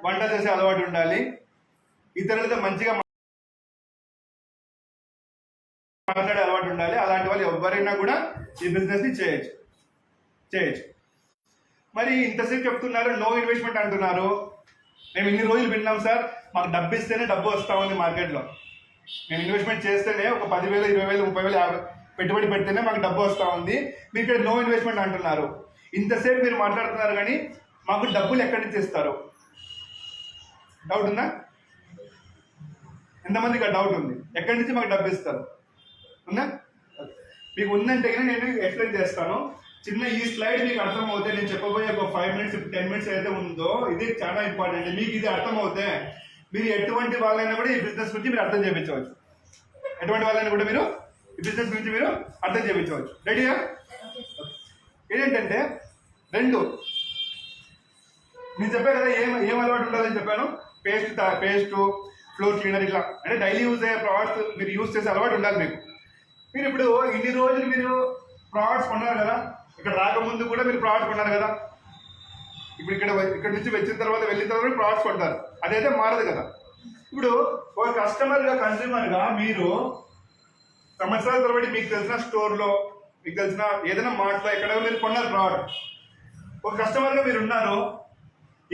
వంట చేసే అలవాటు ఉండాలి, ఇతరులతో మంచిగా మాట్లాడే అలవాటు ఉండాలి. అలాంటి వాళ్ళు ఎవరైనా కూడా ఈ బిజినెస్ ని చేయొచ్చు. మరి ఇంతసేపు చెప్తున్నారు నో ఇన్వెస్ట్మెంట్ అంటున్నారు. మేము ఇన్ని రోజులు విన్నాం సార్, మాకు డబ్బు ఇస్తేనే డబ్బు వస్తూ ఉంది మార్కెట్లో, మేము ఇన్వెస్ట్మెంట్ చేస్తేనే ఒక 10,000, 20,000, 30,000 పెట్టుబడి పెడితేనే మాకు డబ్బు వస్తూ ఉంది. మీరు ఇక్కడ నో ఇన్వెస్ట్మెంట్ అంటున్నారు. ఇంతసేపు మీరు మాట్లాడుతున్నారు కానీ మాకు డబ్బులు ఎక్కడి నుంచి ఇస్తారు? డౌట్ ఉందా? ఎంతమందికి ఆ డౌట్ ఉంది? ఎక్కడి నుంచి మాకు డబ్బు ఇస్తారు? ఉందా? మీకు ఉందంటే నేను ఎక్స్ప్లెయిన్ చేస్తాను. చిన్న ఈ స్లైడ్ మీకు అర్థమవుతే నేను చెప్పబోయే ఒక 5 minutes 10 minutes అయితే ఉందో ఇది చాలా ఇంపార్టెంట్. మీకు ఇది అర్థమవుతే మీరు ఎటువంటి వాళ్ళైనా కూడా ఈ బిజినెస్ గురించి మీరు అర్థం చేయించవచ్చు. ఎటువంటి వాళ్ళైనా కూడా మీరు ఈ బిజినెస్ గురించి మీరు అర్థం చేయించవచ్చు. రెడీయా? ఏంటంటే రెండు నేను చెప్పాను కదా ఏం అలవాటు ఉండాలని చెప్పాను. పేస్ట్, ఫ్లోర్ క్లీనర్, ఇట్లా అంటే డైలీ యూజ్ అయ్యే ప్రోడక్ట్స్ మీరు యూజ్ చేసే అలవాటు ఉండాలి మీకు. మీరు ఇప్పుడు ఇన్ని రోజులు మీరు ప్రోడక్ట్స్ కొన్నారు కదా, ఇక్కడ రాకముందు కూడా మీరు ప్రోడక్ట్ కొన్నారు కదా, ఇప్పుడు ఇక్కడ నుంచి వచ్చిన తర్వాత వెళ్ళిన తర్వాత ప్రోడక్ట్స్ కొంటారు. అదైతే మారదు కదా. ఇప్పుడు ఒక కస్టమర్గా, కన్స్యూమర్గా మీరు సంవత్సరాల తరబడి మీకు తెలిసిన స్టోర్లో, మీకు తెలిసిన ఏదైనా మార్ట్లో ఎక్కడ మీరు కొన్నారు ప్రోడక్ట్. ఒక కస్టమర్గా మీరు ఉన్నారు.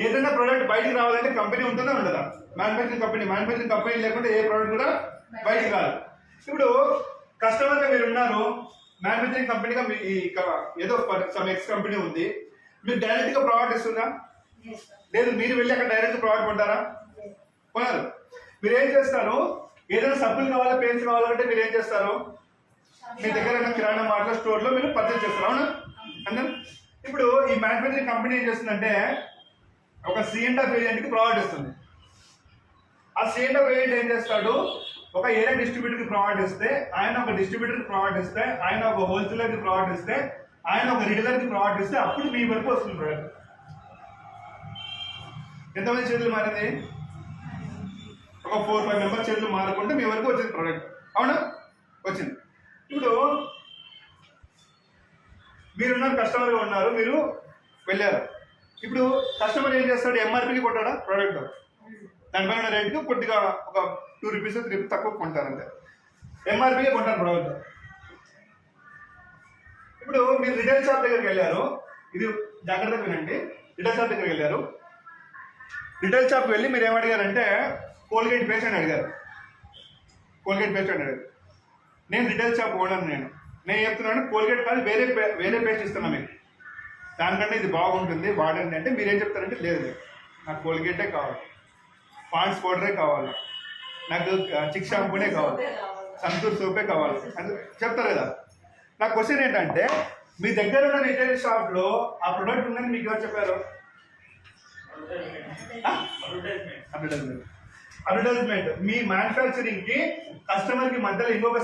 ఏదైనా ప్రోడక్ట్ బయటికి రావాలంటే కంపెనీ ఉంటుందా ఉండదా? మ్యానుఫ్యాక్చరింగ్ కంపెనీ లేకుంటే ఏ ప్రోడక్ట్ కూడా బయటికి రాదు. ఇప్పుడు కస్టమర్గా మీరు ఉన్నారు, మ్యానుఫ్యాక్చరింగ్ కంపెనీగా మీ ఏదో సమ్ ఎక్స్ కంపెనీ ఉంది, మీరు డైరెక్ట్గా ప్రోడక్ట్ ఇస్తుందా? లేదు. మీరు వెళ్ళి అక్కడ డైరెక్ట్ ప్రోడక్ట్ కొంటారా? కొనరు. మీరు ఏం చేస్తారు? ఏదైనా సబ్బులు కావాలా, పెన్స్ కావాలంటే మీరు ఏం చేస్తారు? మీ దగ్గర కిరాణా మార్ట్లో, స్టోర్లో మీరు పర్చేజ్ చేస్తారు. అవునా? అందరూ ఇప్పుడు ఈ మ్యానుఫ్యాక్చరింగ్ కంపెనీ ఏం చేస్తుందంటే ఒక C&F ఏజెంట్కి ప్రోడక్ట్ ఇస్తుంది. ఆ C&F ఏజెంట్ ఏం చేస్తాడు? ఒక ఏరియా డిస్ట్రిబ్యూటర్కి ప్రోడక్ట్ ఇస్తే, ఆయన ఒక డిస్ట్రిబ్యూటర్కి ప్రోడక్ట్ ఇస్తే, ఆయన ఒక హోల్సేలర్కి ప్రోడక్ట్ ఇస్తే, ఆయన ఒక రిటైలర్కి ప్రోడక్ట్ ఇస్తే అప్పుడు మీ వరకు వస్తుంది ప్రోడక్ట్. ఎంతమంది చేతులు మారింది? ఒక 4-5 మెంబర్స్ చేతులు మారుకుంటే మీ వరకు వచ్చింది ప్రోడక్ట్. అవునా? వచ్చింది. ఇప్పుడు మీరున్నారు, కస్టమర్గా ఉన్నారు, మీరు వెళ్ళారు. ఇప్పుడు కస్టమర్ ఏం చేస్తాడు? MRPకి కొంటాడా ప్రోడక్ట్? దానిపైన రేట్కి కొద్దిగా ఒక 2 రూపీస్ 3 రూపీస్ తక్కువ కొంటారు అంతే. MRPకే కొంటారు ప్రోడక్ట్. ఇప్పుడు మీరు రిటైల్ షాప్ దగ్గరికి వెళ్ళారు. ఇది జాగ్రత్తగా వినండి. రిటైల్ షాప్ దగ్గరికి వెళ్ళారు. రిటైల్ షాప్కి వెళ్ళి మీరు ఏమడిగారంటే కోల్గేట్ పేస్ట్ అని అడిగారు. కోల్గేట్ పేస్ట్ అని అడిగారు. నేను రిటైల్ షాప్ ఓనర్. నేను చెప్తున్నాను కోల్గేట్ కాదు, వేరే పేస్ట్ ఇస్తున్నా మీకు, దానికంటే ఇది బాగుంటుంది వాడండి అంటే మీరేం చెప్తారంటే లేదు, నాకు కోల్గేటే కావాలి, పాండ్స్ పౌడరే కావాలి, నాకు చిక్ షాంపూనే కావాలి, సంతూర్ సోపే కావాలి అని చెప్తారు కదా. నా క్వశ్చన్ ఏంటంటే మీ దగ్గర ఉన్న రిటైల్ షాప్లో ఆ ప్రొడక్ట్ ఉందని మీకు ఎవరు చెప్పారు? అడ్వర్టైజ్మెంట్. మీ మ్యానుఫ్యాక్చరింగ్కి కస్టమర్కి మధ్యలో ఇంకొక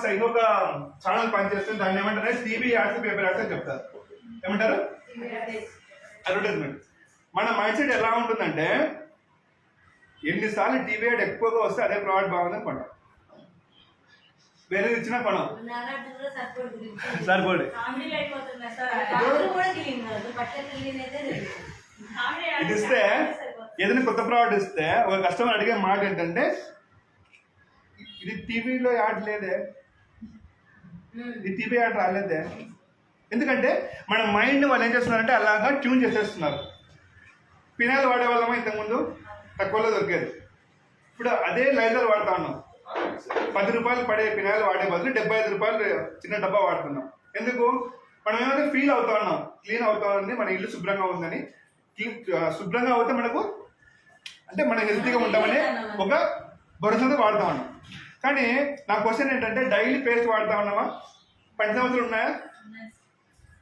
ఛానల్ పనిచేస్తుంది. దాన్ని ఏమంటారు? టీవీ యాడ్స్, పేపర్ యాడ్స్ అని చెప్తారు. ఏమంటారు? అడ్వర్టైజ్మెంట్. మన మైండ్ సెట్ ఎలా ఉంటుందంటే ఎన్నిసార్లు టీవీ యాడ్ ఎక్కువగా వస్తే అదే ప్రోడక్ట్ బాగుందని కొంటాం, వేరేది ఇచ్చినా కొనం. సరిపోండి. ఇది ఇస్తే ఏదైనా కొత్త ప్రోడక్ట్ ఇస్తే ఒక కస్టమర్ అడిగే మాట ఏంటంటే ఇది టీవీలో యాడ్ లేదే, ఇది టీవీ యాడ్ రాలేదే. ఎందుకంటే మన మైండ్ వాళ్ళు ఏం చేస్తున్నారంటే అలాగా ట్యూన్ చేసేస్తున్నారు. ఫినాయిల్ వాడే వాళ్ళమా ఇంతకుముందు? తక్కువలో దొరికేది. ఇప్పుడు అదే లైజర్ వాడుతా ఉన్నాం. 10 రూపాయలు పడే పినాయిల్ వాడే బదులు 75 రూపాయలు చిన్న డబ్బా వాడుతున్నాం. ఎందుకు? మనం ఏమైనా ఫీల్ అవుతా ఉన్నాం, క్లీన్ అవుతా ఉంది, మన ఇల్లు శుభ్రంగా ఉందని. శుభ్రంగా అవుతే మనకు అంటే మనం హెల్తీగా ఉంటామని ఒక భరోసాతో వాడుతా ఉన్నాం. కానీ నా క్వశ్చన్ ఏంటంటే, డైలీ పేస్ట్ వాడుతా ఉన్నామా? పంచసమస్యలు ఉన్నాయా?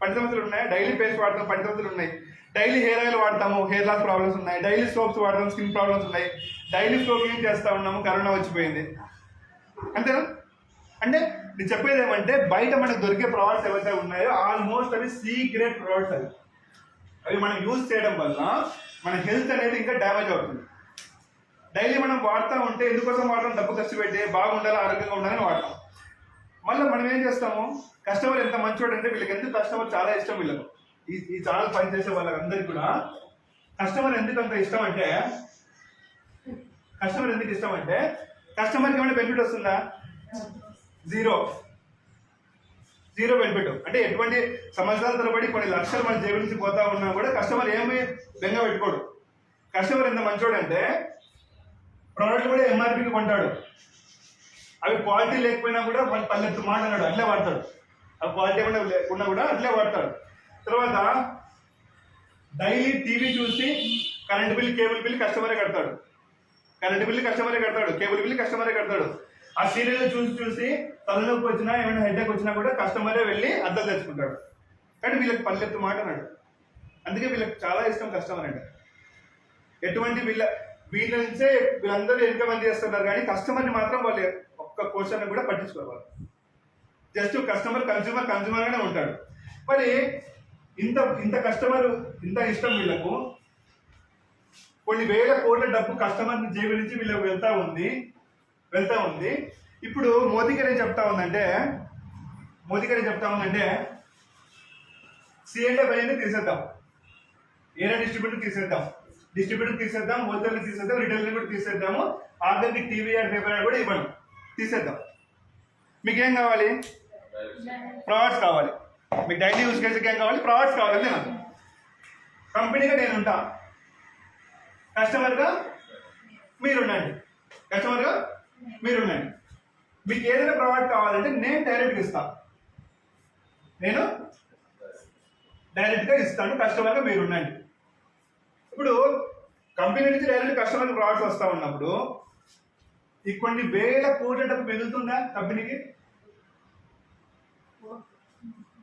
పంచసమస్యలు ఉన్నాయా? డైలీ పేస్ట్ వాడతాం, పంచసమస్యలు ఉన్నాయి. డైలీ హెయిర్ ఆయిల్ వాడతాము, హెయిర్ లాస్ ప్రాబ్లమ్స్ ఉన్నాయి. డైలీ సోప్స్ వాడతాం, స్కిన్ ప్రాబ్లమ్స్ ఉన్నాయి. డైలీ స్మోకింగ్ చేస్తూ ఉన్నాము, కరోనా వచ్చిపోయింది. అంతేనా? అంటే నేను చెప్పేది ఏమంటే, బయట మనకు దొరికే ప్రోడక్ట్స్ ఏవైతే ఉన్నాయో ఆల్మోస్ట్ అవి సీక్రెట్ ప్రోడక్ట్స్. అవి మనం యూజ్ చేయడం వల్ల మన హెల్త్ అనేది ఇంకా డ్యామేజ్ అవుతుంది. డైలీ మనం వాడుతూ ఉంటే ఎందుకోసం వాడతాం? డబ్బు ఖర్చు పెట్టి బాగుండాలి, ఆరోగ్యంగా ఉండాలని వాడతాం. మళ్ళీ మనం ఏం చేస్తాము? కస్టమర్ ఎంత మంచివాడు అంటే, వీళ్ళకి ఎందుకు కస్టమర్ చాలా ఇష్టం. వీళ్ళకు ఈ ఛానల్ పని చేసే వాళ్ళందరికీ కూడా కస్టమర్ ఎందుకు అంత ఇష్టం అంటే, కస్టమర్కి ఏమైనా బెనిఫిట్ వస్తుందా? Zero benefit. అంటే ఎటువంటి సంవత్సరాల తరబడి కొన్ని లక్షలు మన జేబు నుంచి పోతా ఉన్నా కూడా కస్టమర్ ఏమి బెంగ పెట్టుకోడు. కస్టమర్ ఎంత మంచోడు అంటే, ప్రోడక్ట్ కూడా ఎంఆర్పీకి కొంటాడు. అవి క్వాలిటీ లేకపోయినా కూడా వాళ్ళు పల్లెత్తు మాట అన్నాడు, అట్లే వాడతాడు. అవి క్వాలిటీ ఏమైనా లేకున్నా కూడా అట్లే వాడతాడు. తర్వాత డైలీ టీవీ చూసి కరెంట్ బిల్, కేబుల్ బిల్ కస్టమరే కడతాడు. కేబుల్ బిల్ కస్టమరే కడతాడు. ఆ సీరియల్ చూసి తలనొప్పి వచ్చినా, ఏమైనా హెడ్ఏక్ వచ్చినా కూడా కస్టమరే వెళ్ళి అద్దం తెచ్చుకుంటాడు. కానీ వీళ్ళకి పల్లెత్తు మాట అన్నాడు. అందుకే వీళ్ళకి చాలా ఇష్టం కస్టమర్ అంటే. ఎటువంటి వీళ్ళ నుంచే వీళ్ళందరూ ఎంత మంది చేస్తున్నారు, కానీ కస్టమర్ని మాత్రం వాళ్ళు ఒక్క క్వశ్చన్ కూడా పట్టించుకోవాలి. జస్ట్ కన్జ్యూమర్గానే ఉంటాడు. మరి ఇంత కస్టమర్, ఇంత ఇష్టం వీళ్ళకు, కొన్ని వేల కోట్ల డబ్బు కస్టమర్ జేబు నుంచి వీళ్ళకి వెళ్తా ఉంది. ఇప్పుడు మోదీ గారు ఏం చెప్తా ఉందంటే, సిఎండే అనేది తీసేద్దాం, ఏరియా డిస్ట్రిబ్యూటర్ తీసేద్దాం, హోల్సేల్ తీసేద్దాం, రిటైల్ కూడా తీసేద్దాము, organic TV and paper ad కూడా ఇవ్వను, తీసేద్దాం. మీకేం కావాలి? ప్రోడక్ట్స్ కావాలి. మీకు డైలీ యూజ్ చేసేకి ఏం కావాలి? ప్రోడక్ట్స్ కావాలి. అంతే నాకు కంపెనీగా నేను ఉంటా, కస్టమర్గా మీరుండండి. మీకు ఏదైనా ప్రోడక్ట్ కావాలంటే నేను డైరెక్ట్గా ఇస్తాను, కస్టమర్గా మీరుండండి. ఇప్పుడు కంపెనీ నుంచి డైరెక్ట్ కస్టమర్కి ప్రోడక్ట్స్ వస్తూ ఉన్నప్పుడు ఈ కొన్ని వేల కోట్ల డబ్బు మిగులుతుందా కంపెనీకి?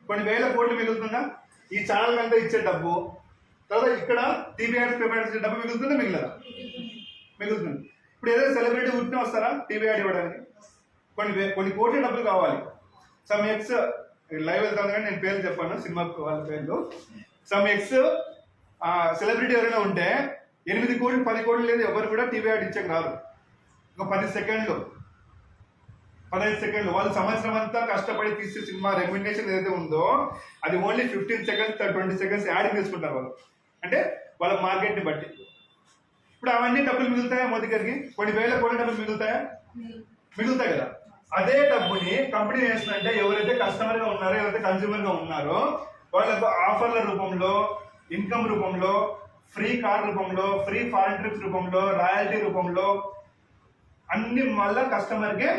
కొన్ని వేల కోట్లు మిగులుతుందా? ఈ ఛానల్ అంతా ఇచ్చే డబ్బు, తర్వాత ఇక్కడ టీవీ యాడ్స్, పేపర్ యాడ్స్ ఇచ్చే డబ్బు మిగులుతుందా? మిగులుతుంది. ఇప్పుడు ఏదైనా సెలబ్రిటీ ఉట్టిన వస్తారా టీవీ యాడ్ ఇవ్వడానికి? కొన్ని కోట్ల డబ్బులు కావాలి. సమ్ ఎక్స్ లైవ్ వెళ్తాను కానీ నేను పేర్లు చెప్పాను, సినిమా వాళ్ళ పేర్లు. సమ్ ఎక్స్ సెలబ్రిటీ ఎవరైనా ఉంటే 8 కోట్లు 10 కోట్లు లేదు, ఎవరు కూడా టీవీ యాడ్ ఇచ్చాక రాదు. ఒక 15 సెకండ్లు వాళ్ళు సంవత్సరం అంతా కష్టపడి తీసే సినిమా రెమ్యునరేషన్ ఏదైతే ఉందో అది ఓన్లీ 15 సెకండ్స్ 20 సెకండ్స్ యాడ్ తీసుకుంటారు వాళ్ళు, అంటే వాళ్ళ మార్కెట్ని బట్టి. ఇప్పుడు అవన్నీ డబ్బులు మిగులుతాయా మోదీ గారికి? కొన్ని వేల కోట్ల డబ్బులు మిగులుతాయి కదా. అదే డబ్బుని కంపెనీ చేస్తుందంటే, ఎవరైతే కస్టమర్గా ఉన్నారో, ఎవరైతే కన్స్యూమర్గా ఉన్నారో వాళ్ళకు ఆఫర్ల రూపంలో, ఇన్కమ్ రూపంలో, ఫ్రీ కార్ రూపంలో, ఫ్రీ ఫారెన్ ట్రిప్స్ రూపంలో, రాయల్టీ రూపంలో అన్ని మళ్ళా కస్టమర్కే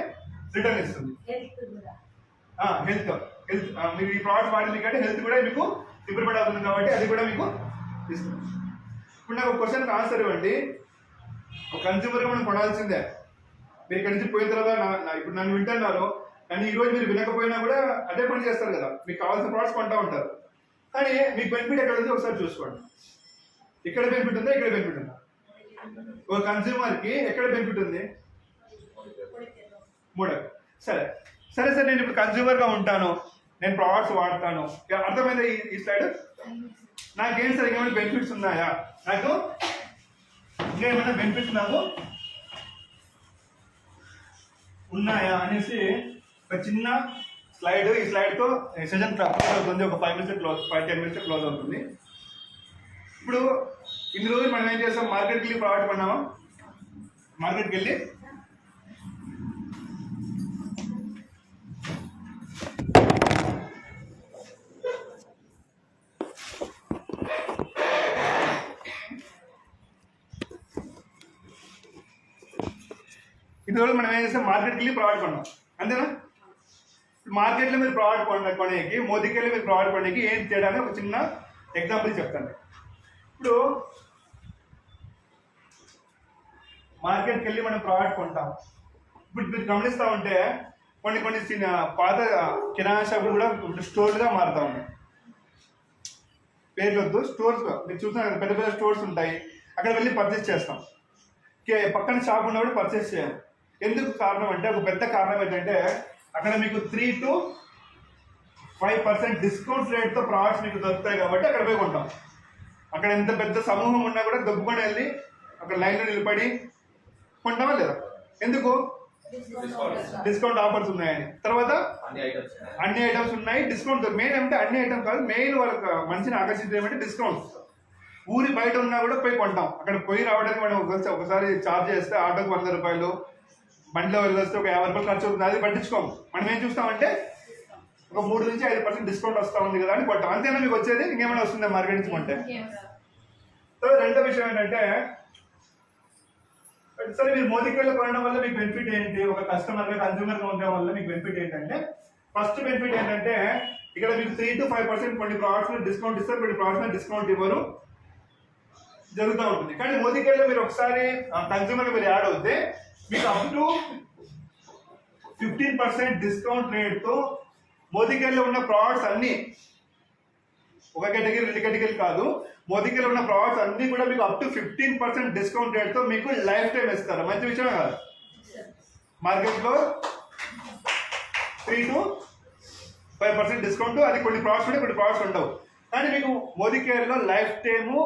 రిటర్న్ ఇస్తుంది. హెల్త్ మీరు ఈ ప్రోడక్ట్ వాడింది కాబట్టి హెల్త్ కూడా మీకు ఇంప్రూవ్మెంట్ అవుతుంది కాబట్టి అది కూడా మీకు ఇస్తుంది. ఇప్పుడు నాకు ఒక క్వశ్చన్కి ఆన్సర్ ఇవ్వండి. ఒక కన్స్యూమర్గా మనం కొనాల్సిందే. మీరు ఇక్కడి నుంచి పోయిన తర్వాత ఇప్పుడు నన్ను వింటున్నారు, కానీ ఈరోజు మీరు వినకపోయినా కూడా అదే పని చేస్తారు కదా, మీకు కావాల్సిన ప్రోడక్ట్స్ కొంటా ఉంటారు. కానీ మీకు బెనిఫిట్ ఎక్కడ ఉంది ఒకసారి చూసుకోండి. ఇక్కడ బెనిఫిట్ ఉందా, ఇక్కడ బెనిఫిట్ ఉందా? ఒక కన్స్యూమర్కి ఎక్కడ బెనిఫిట్ ఉంది? సరే నేను ఇప్పుడు కన్స్యూమర్గా ఉంటాను, నేను ప్రోడక్ట్స్ వాడతాను, అర్థమైందా ఈ స్లైడ్? నాకేం సరే ఏమైనా బెనిఫిట్స్ ఉన్నాయా? నాకు ఇంకా ఏమైనా బెనిఫిట్స్ ఉన్నాయా అనేసి ఒక చిన్న స్లైడ్, ఈ స్లైడ్తో సెషన్ క్లోజ్ అవుతుంది. ఒక 5-10 మినిట్స్ క్లోజ్ అవుతుంది. ఇప్పుడు ఇన్ని రోజులు మనం ఏం చేస్తాం? మార్కెట్కి వెళ్ళి ప్రోడక్ట్ కొన్నామా? మార్కెట్కి వెళ్ళి ఇందువల్ల మనం ఏం చేస్తాం, మార్కెట్కి వెళ్ళి ప్రోడక్ట్ కొన్నాం, అంతేనా? మార్కెట్లో మీరు ప్రోడక్ట్ కొనేకి, మోదీకి వెళ్ళి మీరు ప్రోడక్ట్ కొనేకి ఏంటి తేడా అని ఒక చిన్న ఎగ్జాంపుల్ చెప్తాను. ఇప్పుడు మార్కెట్కి వెళ్ళి మనం ప్రోడక్ట్ కొంటాం. ఇప్పుడు మీరు గమనిస్తూ ఉంటే కొన్ని చిన్న పాత కిరాణా షాపులు కూడా స్టోర్లుగా మారుతూ ఉన్నాయి. పేర్లు వద్దు, స్టోర్స్గా మీరు చూసిన పెద్ద పెద్ద స్టోర్స్ ఉంటాయి, అక్కడ వెళ్ళి పర్చేస్ చేస్తాం. పక్కన షాప్ ఉన్నప్పుడు పర్చేస్ చేయాలి. ఎందుకు కారణం అంటే, ఒక పెద్ద కారణం ఏంటంటే అక్కడ మీకు 3 to 5% డిస్కౌంట్ రేట్తో ప్రోడక్ట్స్ మీకు దొరుకుతాయి కాబట్టి అక్కడ పోయి కొంటాం. అక్కడ ఎంత పెద్ద సమూహం ఉన్నా కూడా దొబ్బుకొని వెళ్ళి అక్కడ లైన్లో నిలబడి కొంటామా లేదా? ఎందుకు? డిస్కౌంట్ ఆఫర్స్ ఉన్నాయని. తర్వాత అన్ని ఐటమ్స్ ఉన్నాయి, డిస్కౌంట్. మెయిన్ ఏమంటే అన్ని ఐటమ్స్ కాదు, మెయిన్ వాళ్ళకి మంచిని ఆకర్షించడం ఏమంటే డిస్కౌంట్. ఊరి బయట ఉన్నా కూడా పోయి కొంటాం. అక్కడ పోయి రావడానికి మనం ఒకసారి ఛార్జ్ చేస్తే ఆటోకి 100 రూపాయలు, బండిలో వెళ్ళొస్తే ఒక 50 రూపాయలు ఖర్చు అవుతుంది, అది పట్టించుకోము. మనం ఏం చూస్తామంటే ఒక 3 నుంచి 5% డిస్కౌంట్ వస్తూ ఉంది కదా అని కొంటాం. అంతేనా మీకు వచ్చేది? ఇంకేమైనా వస్తుందా మార్కెట్ నుంచి కొంటే? రెండో విషయం ఏంటంటే, సరే మీరు మోదీకి వెళ్ళి కొనడం వల్ల మీకు బెనిఫిట్ ఏంటి? ఒక కస్టమర్గా కన్స్యూమర్గా ఉండడం వల్ల మీకు బెనిఫిట్ ఏంటంటే, ఫస్ట్ బెనిఫిట్ ఏంటంటే ఇక్కడ మీకు 3 to 5% కొన్ని ప్రోడక్ట్స్ డిస్కౌంట్ ఇస్తారు, కొన్ని ప్రోడక్ట్స్ డిస్కౌంట్ ఇవ్వరు, జరుగుతూ ఉంటుంది. కానీ మోదీకి వెళ్ళి మీరు ఒకసారి కన్స్యూమర్గా మీరు యాడ్ అవుతే మీకు అప్ టు 15% డిస్కౌంట్ రేట్తో మోదీకి వెళ్ళి ఉన్న ప్రోడక్ట్స్ అన్నీ, ఒక కేటగిరీ 2 కేటగిరీ కాదు, మోదీకి ఉన్న ప్రోడక్ట్స్ అన్ని కూడా మీకు అప్ టు 15% డిస్కౌంట్ రేట్తో మీకు లైఫ్ టైం ఇస్తారు. మంచి విషయం కాదు? మార్కెట్లో 3 to 5% డిస్కౌంట్, అది కొన్ని ప్రోడక్ట్స్ ఉంటే కొన్ని ప్రోడక్ట్స్ ఉండవు. కానీ మీకు మోదీ కేర్లో లైఫ్ టైము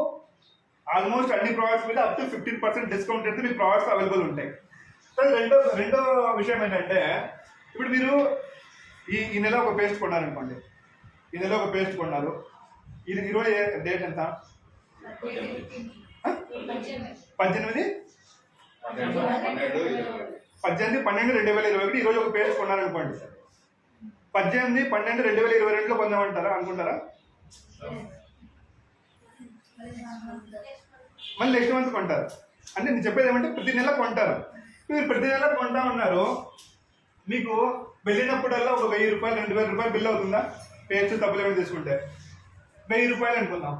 ఆల్మోస్ట్ అన్ని ప్రోడక్ట్స్ మీద అప్ టు 15% డిస్కౌంట్ అయితే మీకు ప్రోడక్ట్స్ అవైలబుల్ ఉంటాయి. రెండో విషయం ఏంటంటే, ఇప్పుడు మీరు ఈ నెల ఒక పేస్ట్ కొన్నారనుకోండి, ఈ నెల ఒక పేస్ట్ కొన్నారు, ఇది 20 డేట్ ఎంత? 18/12/2021. ఈరోజు ఒక పేస్ట్ కొన్నారనుకోండి, 18/12/2022లో కొందామంటారా? అనుకుంటారా? మళ్ళీ నెక్స్ట్ మంత్ కొంటారు. అంటే నేను చెప్పేది ఏమంటే ప్రతి నెల కొంటారు. మీరు ప్రతి నెల కొంటా ఉన్నారు, మీకు వెళ్ళినప్పుడల్లా ఒక 1000 రూపాయలు 2000 రూపాయలు బిల్ అవుతుందా? పేస్ట్ తప్పులు ఏమైనా తీసుకుంటే 1000 రూపాయలు అనుకుందాం.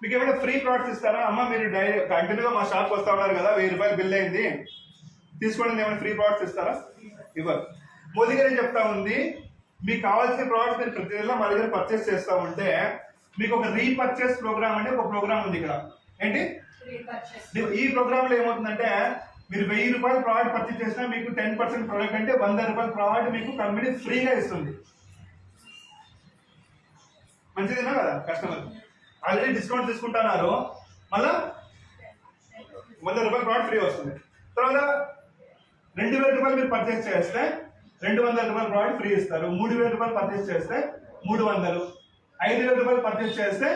మీకు ఏమైనా ఫ్రీ ప్రోడక్ట్స్ ఇస్తారా? అమ్మ మీరు కంటిన్యూగా మా షాప్కి వస్తూ ఉన్నారు కదా, 1000 రూపాయలు బిల్ అయింది తీసుకోవడానికి ఏమైనా ఫ్రీ ప్రోడక్ట్స్ ఇస్తారా? ఇవ్వరు. మోదీ గారు ఏం చెప్తా ఉంది, మీకు కావాల్సిన ప్రోడక్ట్స్ మీరు ప్రతి నెల మా దగ్గర పర్చేస్ చేస్తూ ఉంటే మీకు ఒక రీపర్చేస్ ప్రోగ్రామ్ అంటే ఒక ప్రోగ్రామ్ ఉంది ఇక్కడ. ఏంటి ఈ ప్రోగ్రామ్ లో ఏమవుతుందంటే, మీరు 1000 రూపాయలు ప్రోడక్ట్ పర్చేస్ చేసినా మీకు 10% ప్రోడక్ట్ అంటే 100 రూపాయల ప్రోడక్ట్ మీకు కంపెనీ ఫ్రీగా ఇస్తుంది. మంచిదేనా కదా? కస్టమర్ ఆల్రెడీ డిస్కౌంట్ తీసుకుంటున్నారు, మళ్ళా 100 రూపాయల ప్రోడక్ట్ ఫ్రీ వస్తుంది. తర్వాత 2000 రూపాయలు మీరు పర్చేస్ చేస్తే 200 రూపాయల ప్రోడక్ట్ ఫ్రీ ఇస్తారు. 3000 రూపాయలు పర్చేస్ చేస్తే 300, 5000 రూపాయలు పర్చేస్ చేస్తే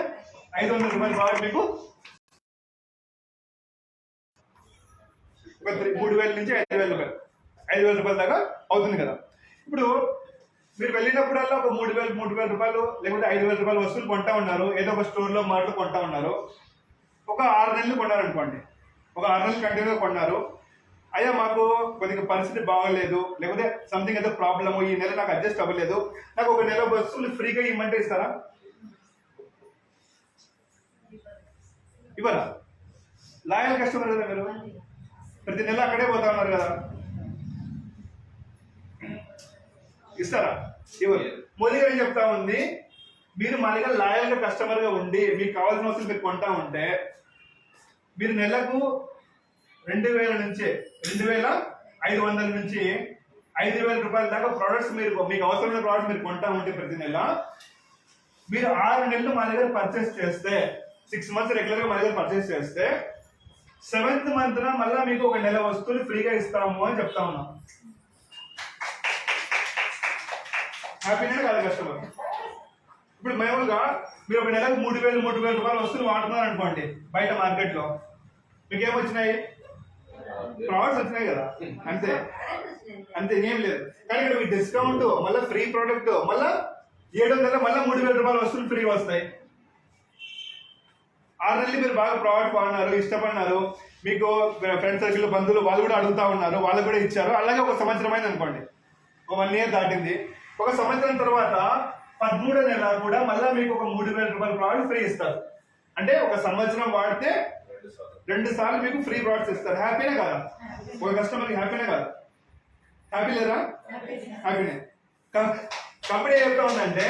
500 రూపాయల ప్రోడక్ట్ మీకు 3000 నుంచి 5000 రూపాయలు 5000 రూపాయల దాకా అవుతుంది కదా. ఇప్పుడు మీరు వెళ్ళినప్పుడల్లా ఒక 3000 రూపాయలు లేకపోతే 5000 రూపాయల వస్తువులు కొంటా ఉన్నారు, ఏదో ఒక స్టోర్లో మార్ట్లో కొంటా ఉన్నారు. ఒక 6 నెలలు కొన్నారనుకోండి, ఒక 6 నెలలు కంటిన్యూగా కొన్నారు. అయ్యా మాకు కొద్దిగా పరిస్థితి బాగోలేదు, లేకపోతే సంథింగ్ ఏదో ప్రాబ్లము, ఈ నెల నాకు అడ్జస్ట్ అవ్వలేదు, నాకు ఒక నెల వస్తువులు ఫ్రీగా ఇవ్వమంటే ఇస్తారా? ఇవ్వరా? లాయల్ కస్టమర్ కదా మీరు, ప్రతి నెల అక్కడే పోతా ఉన్నారు కదా, ఇస్తారా? ఇవ్వరు. మోదీ గారు ఏం చెప్తా ఉంది, మీరు మా దగ్గర లాయల్గా కస్టమర్గా ఉండి మీకు కావాల్సిన వస్తువులు మీరు కొంటా ఉంటే మీరు నెలకు 2000 నుంచి 2500 నుంచి 5000 రూపాయల దాకా ప్రోడక్ట్స్ మీరు మీకు అవసరమైన ప్రోడక్ట్స్ మీరు కొంటా ఉంటే ప్రతి నెల మీరు 6 నెలలు మా దగ్గర పర్చేస్ చేస్తే, 6 మంత్స్ రెగ్యులర్గా మా దగ్గర పర్చేస్ చేస్తే 7th మంత్న మళ్ళీ మీకు ఒక నెల వస్తువులు ఫ్రీగా ఇస్తాము అని చెప్తా ఉన్నాం. హ్యాపీనే కాదు కస్టమర్? ఇప్పుడు మామూలుగా మీరు ఒక నెలకు 3000 రూపాయల వస్తువులు వాడుతున్నారు అనుకోండి, బయట మార్కెట్లో మీకు ఏమొచ్చినాయి? ప్రోడక్ట్స్ వచ్చినాయి కదా, అంతే అంతే, ఏం లేదు. కానీ ఇక్కడ మీకు డిస్కౌంట్, మళ్ళీ ఫ్రీ ప్రోడక్ట్, మళ్ళీ 700 మళ్ళీ 3000 రూపాయల వస్తువులు ఫ్రీ వస్తాయి. 6 నెలలు మీరు బాగా ప్రోడక్ట్ వాడినారు, ఇష్టపడినారు, మీకు ఫ్రెండ్ సర్కిల్ బంధువులు వాళ్ళు కూడా అడుగుతా ఉన్నారు, వాళ్ళు కూడా ఇచ్చారు. అలాగే ఒక సంవత్సరం అయింది అనుకోండి, ఒక 1 year దాటింది. ఒక సంవత్సరం తర్వాత 13వ నెల కూడా మళ్ళీ మీకు ఒక 3,000 రూపాయల ప్రోడక్ట్ ఫ్రీ ఇస్తారు. అంటే ఒక సంవత్సరం వాడితే 2 సార్లు మీకు ఫ్రీ ప్రోడక్ట్స్ ఇస్తారు. హ్యాపీనే కదా? ఒక కస్టమర్కి హ్యాపీనే కదా? హ్యాపీ లేదా? హ్యాపీనే. కంపెనీ ఏం చెప్తా ఉందంటే,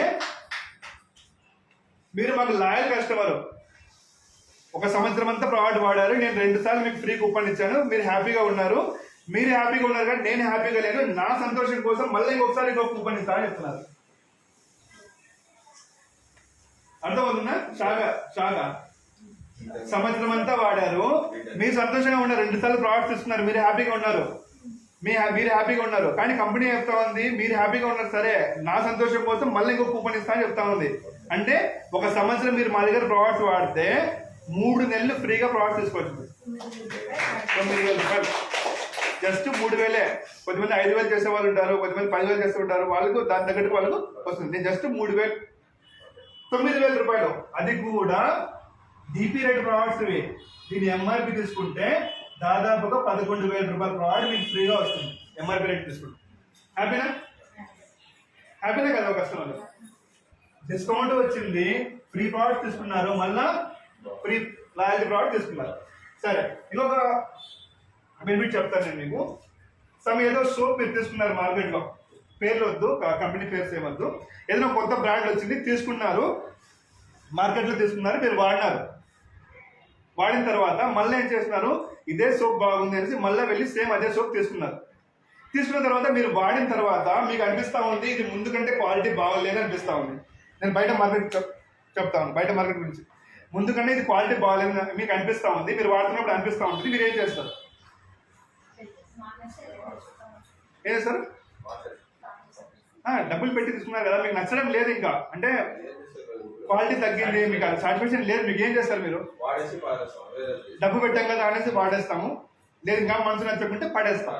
మీరు మాకు లాయల్ కస్టమర్, ఒక సంవత్సరం అంతా ప్రోడక్ట్ వాడారు, నేను 2 సార్లు మీకు ఫ్రీ కూపన్ ఇచ్చాను, మీరు హ్యాపీగా ఉన్నారు. మీరు హ్యాపీగా ఉన్నారు కానీ నేను హ్యాపీగా లేను, నా సంతోషం కోసం మళ్ళీ ఇంకొకసారి ఇంకొక కూపన్ ఇస్తా అని చెప్తున్నారు. అర్థమవుతుందా? షాగా సంవత్సరం అంతా వాడారు, మీరు సంతోషంగా ఉన్నారు, 2 సార్లు ప్రోడక్ట్స్ ఇస్తున్నారు, మీరు హ్యాపీగా ఉన్నారు, మీరు హ్యాపీగా ఉన్నారు. కానీ కంపెనీ చెప్తా ఉంది మీరు హ్యాపీగా ఉన్నారు, సరే నా సంతోషం కోసం మళ్ళీ ఇంకొక కూపన్ ఇస్తా అని చెప్తా ఉంది. అంటే ఒక సంవత్సరం మీరు మా దగ్గర ప్రోడక్ట్స్ వాడితే 3 నెలలు ఫ్రీగా ప్రోడక్ట్స్ తీసుకోవచ్చు. 9,000 రూపాయలు, జస్ట్ 3,000. కొద్దిమంది 5,000 చేసే వాళ్ళు ఉంటారు, కొద్దిమంది 10,000 చేస్తూ ఉంటారు, వాళ్ళకు దాని తగ్గట్టు వాళ్ళకు వస్తుంది. నేను జస్ట్ 3,000, 9,000 రూపాయలు. అది కూడా డిపి రేట్ ప్రోడక్ట్స్ ఇవి. దీని ఎంఆర్పి తీసుకుంటే దాదాపుగా 11,000 రూపాయల ప్రోడక్ట్ మీకు ఫ్రీగా వస్తుంది ఎంఆర్పి రేట్ తీసుకుంటే. హ్యాపీనా? హ్యాపీనే కదా కస్టమర్? డిస్కౌంట్ వచ్చింది, ఫ్రీ ప్రోడక్ట్ తీసుకున్నారు, మళ్ళా ఫ్రీ లాయల్టీ ప్రోడక్ట్ తీసుకున్నారు. సరే, ఇంకొక బెనిఫిట్ చెప్తాను నేను మీకు. ఏదో సోప్ మీరు తీసుకున్నారు మార్కెట్లో, పేర్లు వద్దు, కంపెనీ పేర్స్ ఏమొద్దు, ఏదైనా కొత్త బ్రాండ్ వచ్చింది తీసుకున్నారు, మార్కెట్లో తీసుకున్నారు, మీరు వాడినారు. వాడిన తర్వాత మళ్ళీ ఏం చేస్తున్నారు, ఇదే సోప్ బాగుంది అనేసి మళ్ళీ వెళ్ళి సేమ్ అదే సోప్ తీసుకున్నారు. తీసుకున్న తర్వాత మీరు వాడిన తర్వాత మీకు అనిపిస్తూ ఉంది ఇది ముందు కంటే క్వాలిటీ బాగోలేదు అనిపిస్తూ ఉంది. నేను బయట మార్కెట్ చెప్తాను, బయట మార్కెట్ గురించి. ముందు కంటే ఇది క్వాలిటీ బాగోలేదు మీకు అనిపిస్తూ ఉంది, మీరు వాడుతున్నప్పుడు అనిపిస్తూ ఉంటుంది, మీరు ఏం చేస్తారు? ఏం చేస్తారు? డబ్బులు పెట్టి తీసుకున్నారు కదా, మీకు నచ్చడం లేదు, ఇంకా అంటే క్వాలిటీ తగ్గింది, మీకు సాటిస్ఫాక్షన్ లేదు, మీకు ఏం చేస్తారు? మీరు డబ్బు పెట్టాం కదా అనేసి వాడేస్తాము, లేదు ఇంకా మనసు నచ్చకుంటే పడేస్తాం.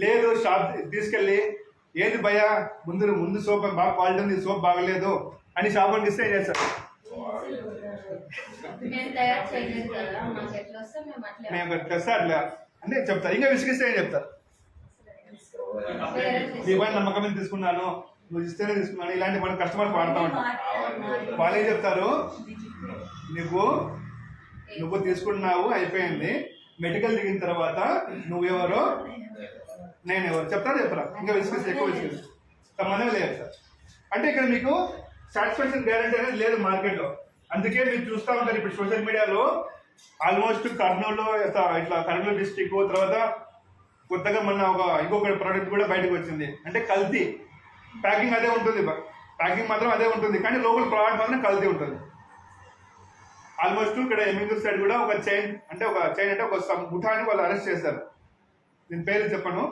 లేదు షాప్ తీసుకెళ్ళి ఏది భయ్యా ముందు సోప్ బాగా క్వాలిటీ ఉంది, సోప్ బాగలేదు అని షాప్ వాళ్ళకి ఇస్తే ఏం చేస్తారు? మేము తెస్తా అట్లా అంటే చెప్తారు. ఇంకా విసిగిస్తే ఏం చెప్తారు? నీ పైన నమ్మకం మీద తీసుకున్నాను, నువ్వు ఇస్తేనే తీసుకున్నాను, ఇలాంటి మన కస్టమర్ వాడుతూ ఉంటాం. వాళ్ళు ఏం చెప్తారు, నువ్వు తీసుకున్నావు అయిపోయింది, మెడికల్ దిగిన తర్వాత నువ్వెవరో నేనెవరు చెప్పరా? ఇంకా విసిగిస్తే ఎక్కువ విసిగిస్తే సంబంధం లేదు సార్. అంటే ఇక్కడ మీకు సాటిస్ఫాక్షన్ గ్యారంటీ అనేది లేదు మార్కెట్లో. అందుకే మీరు చూస్తూ ఉంటారు ఇప్పుడు సోషల్ మీడియాలో ఆల్మోస్ట్ కర్నూలు ఇట్లా కర్నూలు డిస్టిక్, తర్వాత కొత్తగా మొన్న ఇంకొక ప్రోడక్ట్ కూడా బయటకు వచ్చింది, అంటే కల్తీ. ప్యాకింగ్ అదే ఉంటుంది, ప్యాకింగ్ మాత్రం అదే ఉంటుంది, కానీ లోపల ప్రోడక్ట్ మాత్రం కల్తీ ఉంటుంది. ఆల్మోస్ట్ ఇక్కడ ఎమ్మింగూర్ సైడ్ కూడా ఒక చైన్ అంటే ఒక ముఠాని వాళ్ళు అరెస్ట్ చేశారు. నేను పేరు చెప్పను.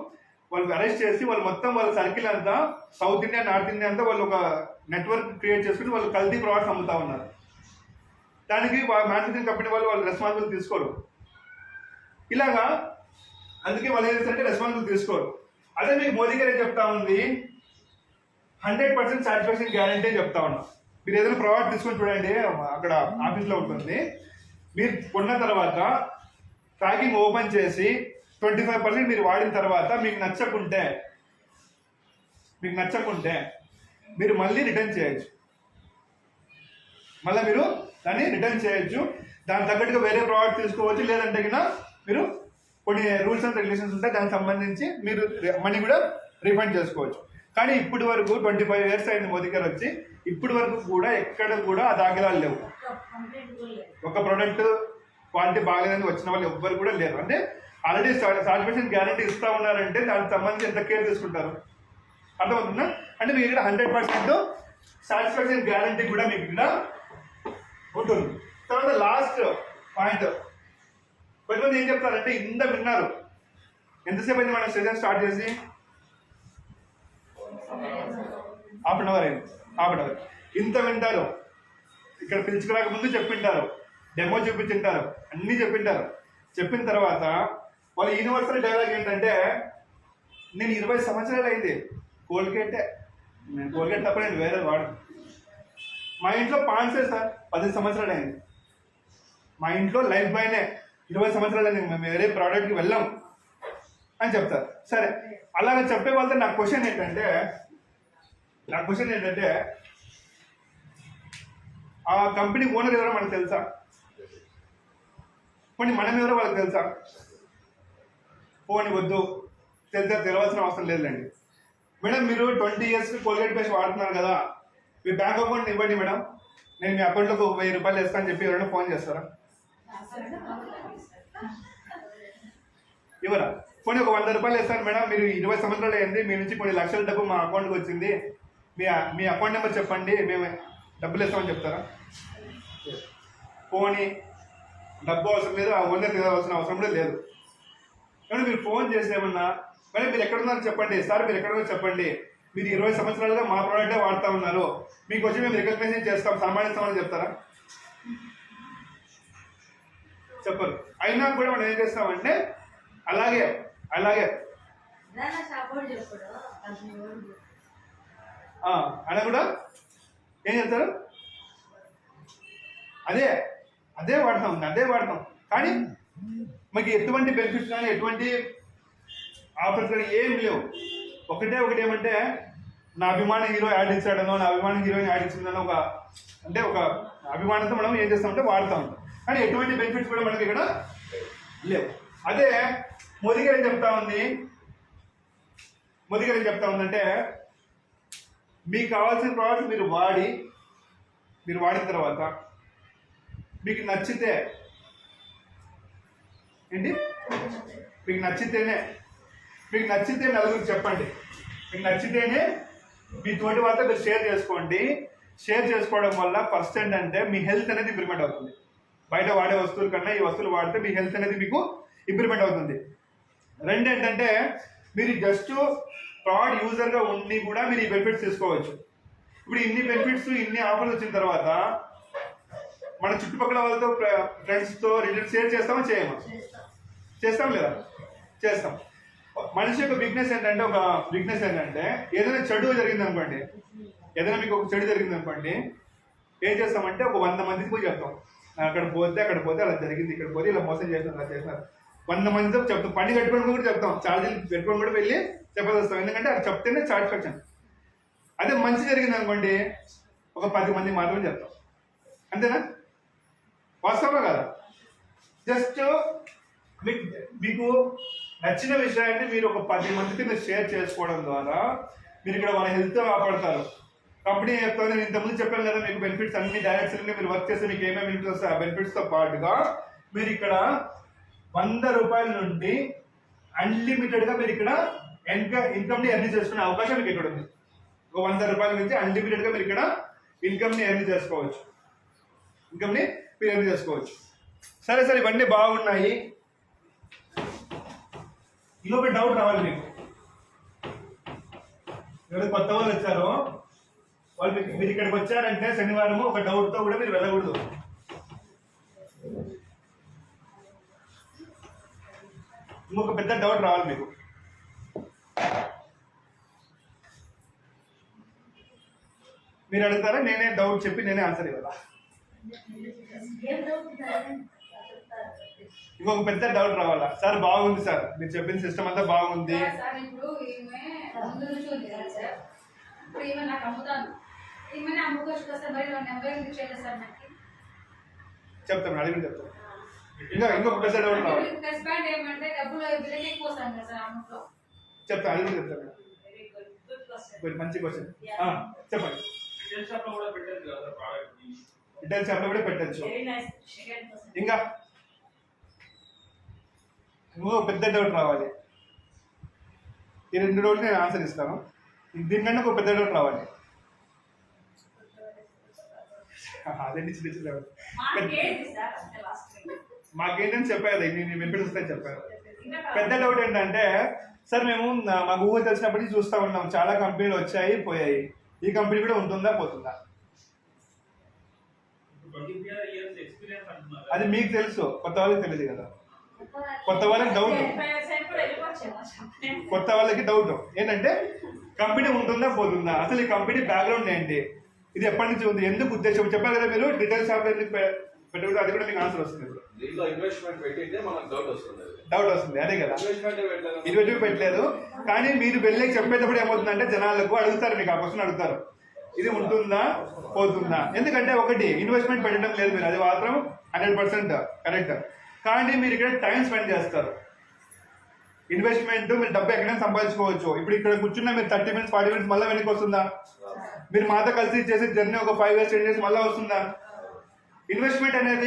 వాళ్ళు అరెస్ట్ చేసి వాళ్ళు మొత్తం వాళ్ళ సర్కిల్ అంతా సౌత్ ఇండియా, నార్త్ ఇండియా అంతా వాళ్ళు ఒక నెట్వర్క్ క్రియేట్ చేసుకుని వాళ్ళు కల్తీ ప్రోడక్ట్స్ అమ్ముతా ఉన్నారు. దానికి మ్యానుఫ్యాక్చరింగ్ కంపెనీ వాళ్ళు రెస్పాన్సిబుల్ తీసుకోరు. ఇలాగా అందుకే వాళ్ళు ఏం చేస్తారంటే రెస్పాన్సిబుల్ తీసుకోరు. అదే మీకు మోదీ గారు ఏం చెప్తా ఉంది, 100% సాటిస్ఫాక్షన్ గ్యారంటీ అని చెప్తా ఉన్నా. మీరు ఏదైనా ప్రోడక్ట్ తీసుకొని చూడండి, అక్కడ ఆఫీస్లో ఉంటుంది. మీరు కొన్న తర్వాత ప్యాకింగ్ ఓపెన్ చేసి 25% మీరు వాడిన తర్వాత మీకు నచ్చకుంటే మీరు మళ్ళీ రిటర్న్ చేయొచ్చు. మళ్ళీ మీరు దాన్ని రిటర్న్ చేయొచ్చు. దాని తగ్గట్టుగా వేరే ప్రోడక్ట్ తీసుకోవచ్చు. లేదంటే కన్నా మీరు కొన్ని రూల్స్ అండ్ రెగ్యులేషన్స్ ఉంటాయి, దానికి సంబంధించి మీరు మనీ కూడా రీఫండ్ చేసుకోవచ్చు. కానీ ఇప్పటి వరకు 25 years అయింది మోదీ గారు వచ్చి, ఇప్పటి వరకు కూడా ఎక్కడ కూడా ఆ దాఖలాలు లేవు. ఒక ప్రోడక్ట్ క్వాలిటీ బాగలేదని వచ్చిన వాళ్ళు ఎవ్వరు కూడా లేరు. అంటే ఆల్రెడీ సాటిస్ఫాక్షన్ గ్యారంటీ ఇస్తా ఉన్నారంటే దానికి సంబంధించి ఎంత కేర్ తీసుకుంటారు, అర్థమవుతుందా? అంటే మీకు ఇక్కడ 100% సాటిస్ఫాక్షన్ గ్యారంటీ కూడా మీకు ఇక్కడ ఉంటుంది. తర్వాత లాస్ట్ పాయింట్, కొంతమంది ఏం చెప్తారంటే ఇంత విన్నారు, ఎంతసేపు అయింది మనం సెషన్ స్టార్ట్ చేసి? Half an hour. ఇంత వింటారు, ఇక్కడ పిలుచుకురాక ముందు చెప్పింటారు, డెమో చూపించింటారు, అన్నీ చెప్పింటారు. చెప్పిన తర్వాత వాళ్ళ యూనివర్సల్ డైలాగ్ ఏంటంటే, నేను 20 సంవత్సరాలు అయింది కోల్గేట్ తప్ప నేను వేరే వాడు. మా ఇంట్లో పాండ్సే సార్ 10 సంవత్సరాలు అయింది. మా ఇంట్లో లైఫ్ బాయ్నే 20 సంవత్సరాలు మేము వేరే ప్రోడక్ట్కి వెళ్ళాం అని చెప్తారు. సరే, అలాగ చెప్పే వాళ్ళతో నా క్వశ్చన్ ఏంటంటే ఆ కంపెనీ ఓనర్ ఎవరో మనకు తెలుసా? పోనీ మనం ఎవరో వాళ్ళకి తెలుసా? పోనీ వద్దు, తెలియాల్సిన అవసరం లేదండి. మేడం మీరు 20 years కోల్గేట్ పేస్ట్ వాడుతున్నారు కదా, మీ బ్యాంక్ అకౌంట్ ఇవ్వండి మేడం, నేను మీ అకౌంట్లోకి 1000 రూపాయలు వేస్తాను అని చెప్పి ఎవరైనా ఫోన్ చేస్తారా? ఇవ్వరా? పోనీ ఒక 100 రూపాయలు వేస్తాను మేడం, మీరు 20 సంవత్సరాలు అయింది, మీ నుంచి కొన్ని లక్షల డబ్బు మా అకౌంట్కి వచ్చింది, మీ అకౌంట్ నెంబర్ చెప్పండి, మేము డబ్బులు ఇస్తామని చెప్తారా? పోనీ డబ్బు అవసరం లేదు, ఆ ఓనర్ తీరాల్సిన అవసరం కూడా లేదు. కానీ మీరు ఫోన్ చేసి ఏమన్నా, మేడం మీరు ఎక్కడున్నారో చెప్పండి, సార్ మీరు ఎక్కడున్నారో చెప్పండి, మీరు 20 సంవత్సరాలుగా మా ప్రోడక్టే వాడుతూ ఉన్నారు, మీకు వచ్చి మేము రికగ్నైజేషన్ చేస్తాం, సన్మానిస్తామని చెప్తారా? చెప్పరు. అయినా కూడా మనం ఏం చేస్తామంటే అలాగే అయినా కూడా ఏం చెప్తారు, అదే వాడతాం కానీ మనకి ఎటువంటి బెనిఫిట్స్ కానీ ఎటువంటి ఆఫర్స్ కానీ ఏం లేవు. ఒకటే ఏమంటే నా అభిమాన హీరో యాడ్ ఇచ్చాడనో, నా అభిమాన హీరోయిన్ యాడ్ ఇచ్చిందనో ఒక అభిమానంతో మనం ఏం చేస్తామంటే వాడుతూ ఉంటాం, కానీ ఎటువంటి బెనిఫిట్స్ కూడా మనకి ఇక్కడ లేవు. అదే మోదీ గారు ఏం చెప్తా ఉందంటే మీకు కావాల్సిన ప్రోడక్ట్ మీరు వాడిన తర్వాత మీకు నచ్చితే ఏంటి, మీకు నచ్చితే నలుగురికి చెప్పండి, మీకు నచ్చితేనే మీ తోటి వాళ్ళతో మీరు షేర్ చేసుకోండి. షేర్ చేసుకోవడం వల్ల ఫస్ట్ ఏంటంటే మీ హెల్త్ అనేది ఇంప్రూవ్మెంట్ అవుతుంది. బయట వాడే వస్తువుల కన్నా ఈ వస్తువులు వాడితే మీ హెల్త్ అనేది మీకు ఇంప్రూవ్మెంట్ అవుతుంది. రెండు ఏంటంటే మీరు జస్ట్ ఫ్రాడ్ యూజర్గా ఉండి కూడా మీరు ఈ బెనిఫిట్స్ తీసుకోవచ్చు. ఇప్పుడు ఇన్ని బెనిఫిట్స్ ఇన్ని ఆఫర్స్ వచ్చిన తర్వాత మన చుట్టుపక్కల వాళ్ళతో ఫ్రెండ్స్తో రిలేటివ్స్ షేర్ చేస్తామా చేయమా? చేస్తాం లేదా? చేస్తాం. మనిషి యొక్క వీక్నెస్ ఏంటంటే ఏదైనా చెడు జరిగింది అనుకోండి, మీకు ఒక చెడు జరిగింది అనుకోండి, ఏం చేస్తామంటే ఒక 100 మందికి పోయి చెప్తాం, అక్కడ పోతే అలా జరిగింది, ఇక్కడ పోతే ఇలా మోసం చేస్తారు, అలా చేస్తారు, 100 మందితో చెప్తాం. పని కట్టుకొని కూడా చెప్తాం, ఛార్జీలు పెట్టుకొని కూడా వెళ్ళి చెప్పేస్తాం. ఎందుకంటే అది చెప్తేనే సాటిస్ఫాక్షన్. అదే మంచి జరిగింది అనుకోండి, ఒక 10 మంది మాత్రమే చెప్తాం. అంతేనా? వాస్తవమే కదా? జస్ట్ మీకు నచ్చిన విషయాన్ని మీరు ఒక 10 మందికి మీరు షేర్ చేసుకోవడం ద్వారా మీరు ఇక్కడ వాళ్ళ హెల్త్ కాపాడతారు. కంపెనీ చెప్తాను, నేను ఇంతకుముందు చెప్పాను కదా, మీకు బెనిఫిట్స్ అన్ని డైరెక్ట్గా మీరు వర్క్ చేస్తే మీకు ఏమేమి బెనిఫిట్స్ వస్తాయి, ఆ బెనిఫిట్స్తో పాటుగా మీరు ఇక్కడ 100 రూపాయల నుండి అన్లిమిటెడ్గా మీరు ఇక్కడ ఇన్కమ్ని ఎర్న్ చేసుకునే అవకాశం మీకు ఇక్కడ ఉంది. ఒక 100 రూపాయల నుంచి అన్లిమిటెడ్గా మీరు ఇక్కడ ఇన్కమ్ని ఎర్న్ చేసుకోవచ్చు. సరే ఇవన్నీ బాగున్నాయి. ఇంకొక డౌట్ రావాలి మీకు, ఎవరు కొత్త వాళ్ళు వచ్చారో మీరు ఇక్కడికి వచ్చారంటే శనివారం ఒక డౌట్తో కూడా మీరు వెళ్ళకూడదు. ఇంకొక పెద్ద డౌట్ రావాలి మీకు. మీరు అడుగుతారా, నేనే డౌట్ చెప్పి నేనే ఆన్సర్ ఇవ్వాలా? ఇంకొక పెద్ద డౌట్ రావాలా? సార్ బాగుంది సార్, మీరు చెప్పిన సిస్టమ్ అంతా బాగుంది, చెప్తాను అడిగి చెప్తాను. ఇంకొక పెద్ద డౌట్ రావాలి, చెప్తాను అడిగి చెప్తాను. మంచి క్వశ్చన్, చెప్పండి. రిటైల్ షాప్ లో కూడా పెట్టచ్చు. ఇంకా ఇంకో పెద్ద డౌట్ రావాలి. ఈ 2 డౌట్లు నేను ఆన్సర్ ఇస్తాను, దీనికన్నా ఒక పెద్ద డౌట్ రావాలి. అదేంటి చిన్న చిన్న డౌట్ మాకేంటని చెప్పారు, నేను వినిపిస్తాను చెప్పారు. పెద్ద డౌట్ ఏంటంటే సార్ మేము మా గూగుల్ తెలిసినప్పటి నుంచి చూస్తూ ఉన్నాం, చాలా కంపెనీలు వచ్చాయి పోయాయి, ఈ కంపెనీ కూడా ఉంటుందా పోతుందా? అది మీకు తెలుసు, కొత్త వాళ్ళకి తెలియదు కదా. కొత్త వాళ్ళకి డౌట్ ఏంటంటే కంపెనీ ఉంటుందా పోతుందా, అసలు ఈ కంపెనీ బ్యాక్గ్రౌండ్ ఏంటి, ఇది ఎప్పటి నుంచి ఉంది, ఎందుకు ఉద్దేశం చెప్పారు కదా మీరు. డీటెయిల్స్ షాప్ ఎందుకు పెట్టకూడదు, అది కూడా మీకు ఆన్సర్ వస్తుంది. దీంట్లో ఇన్వెస్ట్మెంట్ పెట్టింటే మనకు డౌట్ వస్తుంది. అదే కదా, ఇన్వెస్ట్మెంట్ ఇన్వెస్ట్మెంట్ పెట్టలేదు. కానీ మీరు వెళ్ళి చెప్పేటప్పుడు ఏమవుతుందంటే జనాలకు అడుగుతారు, మీకు ఆ క్వశ్చన్ అడుగుతారు, ఇది ఉంటుందా పోతుందా. ఎందుకంటే ఒకటి ఇన్వెస్ట్మెంట్ పెట్టడం లేదు మీరు, అది మాత్రం 100% కరెక్ట్. కానీ మీరు ఇక్కడ టైం స్పెండ్ చేస్తారు. ఇన్వెస్ట్మెంట్ మీరు డబ్బు ఎక్కడైనా సంపాదించుకోవచ్చు. ఇప్పుడు ఇక్కడ కూర్చున్న మీరు 30 minutes 40 minutes మళ్ళీ వెనక్కి వస్తుందా? మీరు మాతో కలిసి చేసే జర్నీ ఒక 5 years 10 years మళ్ళీ వస్తుందా? ఇన్వెస్ట్మెంట్ అనేది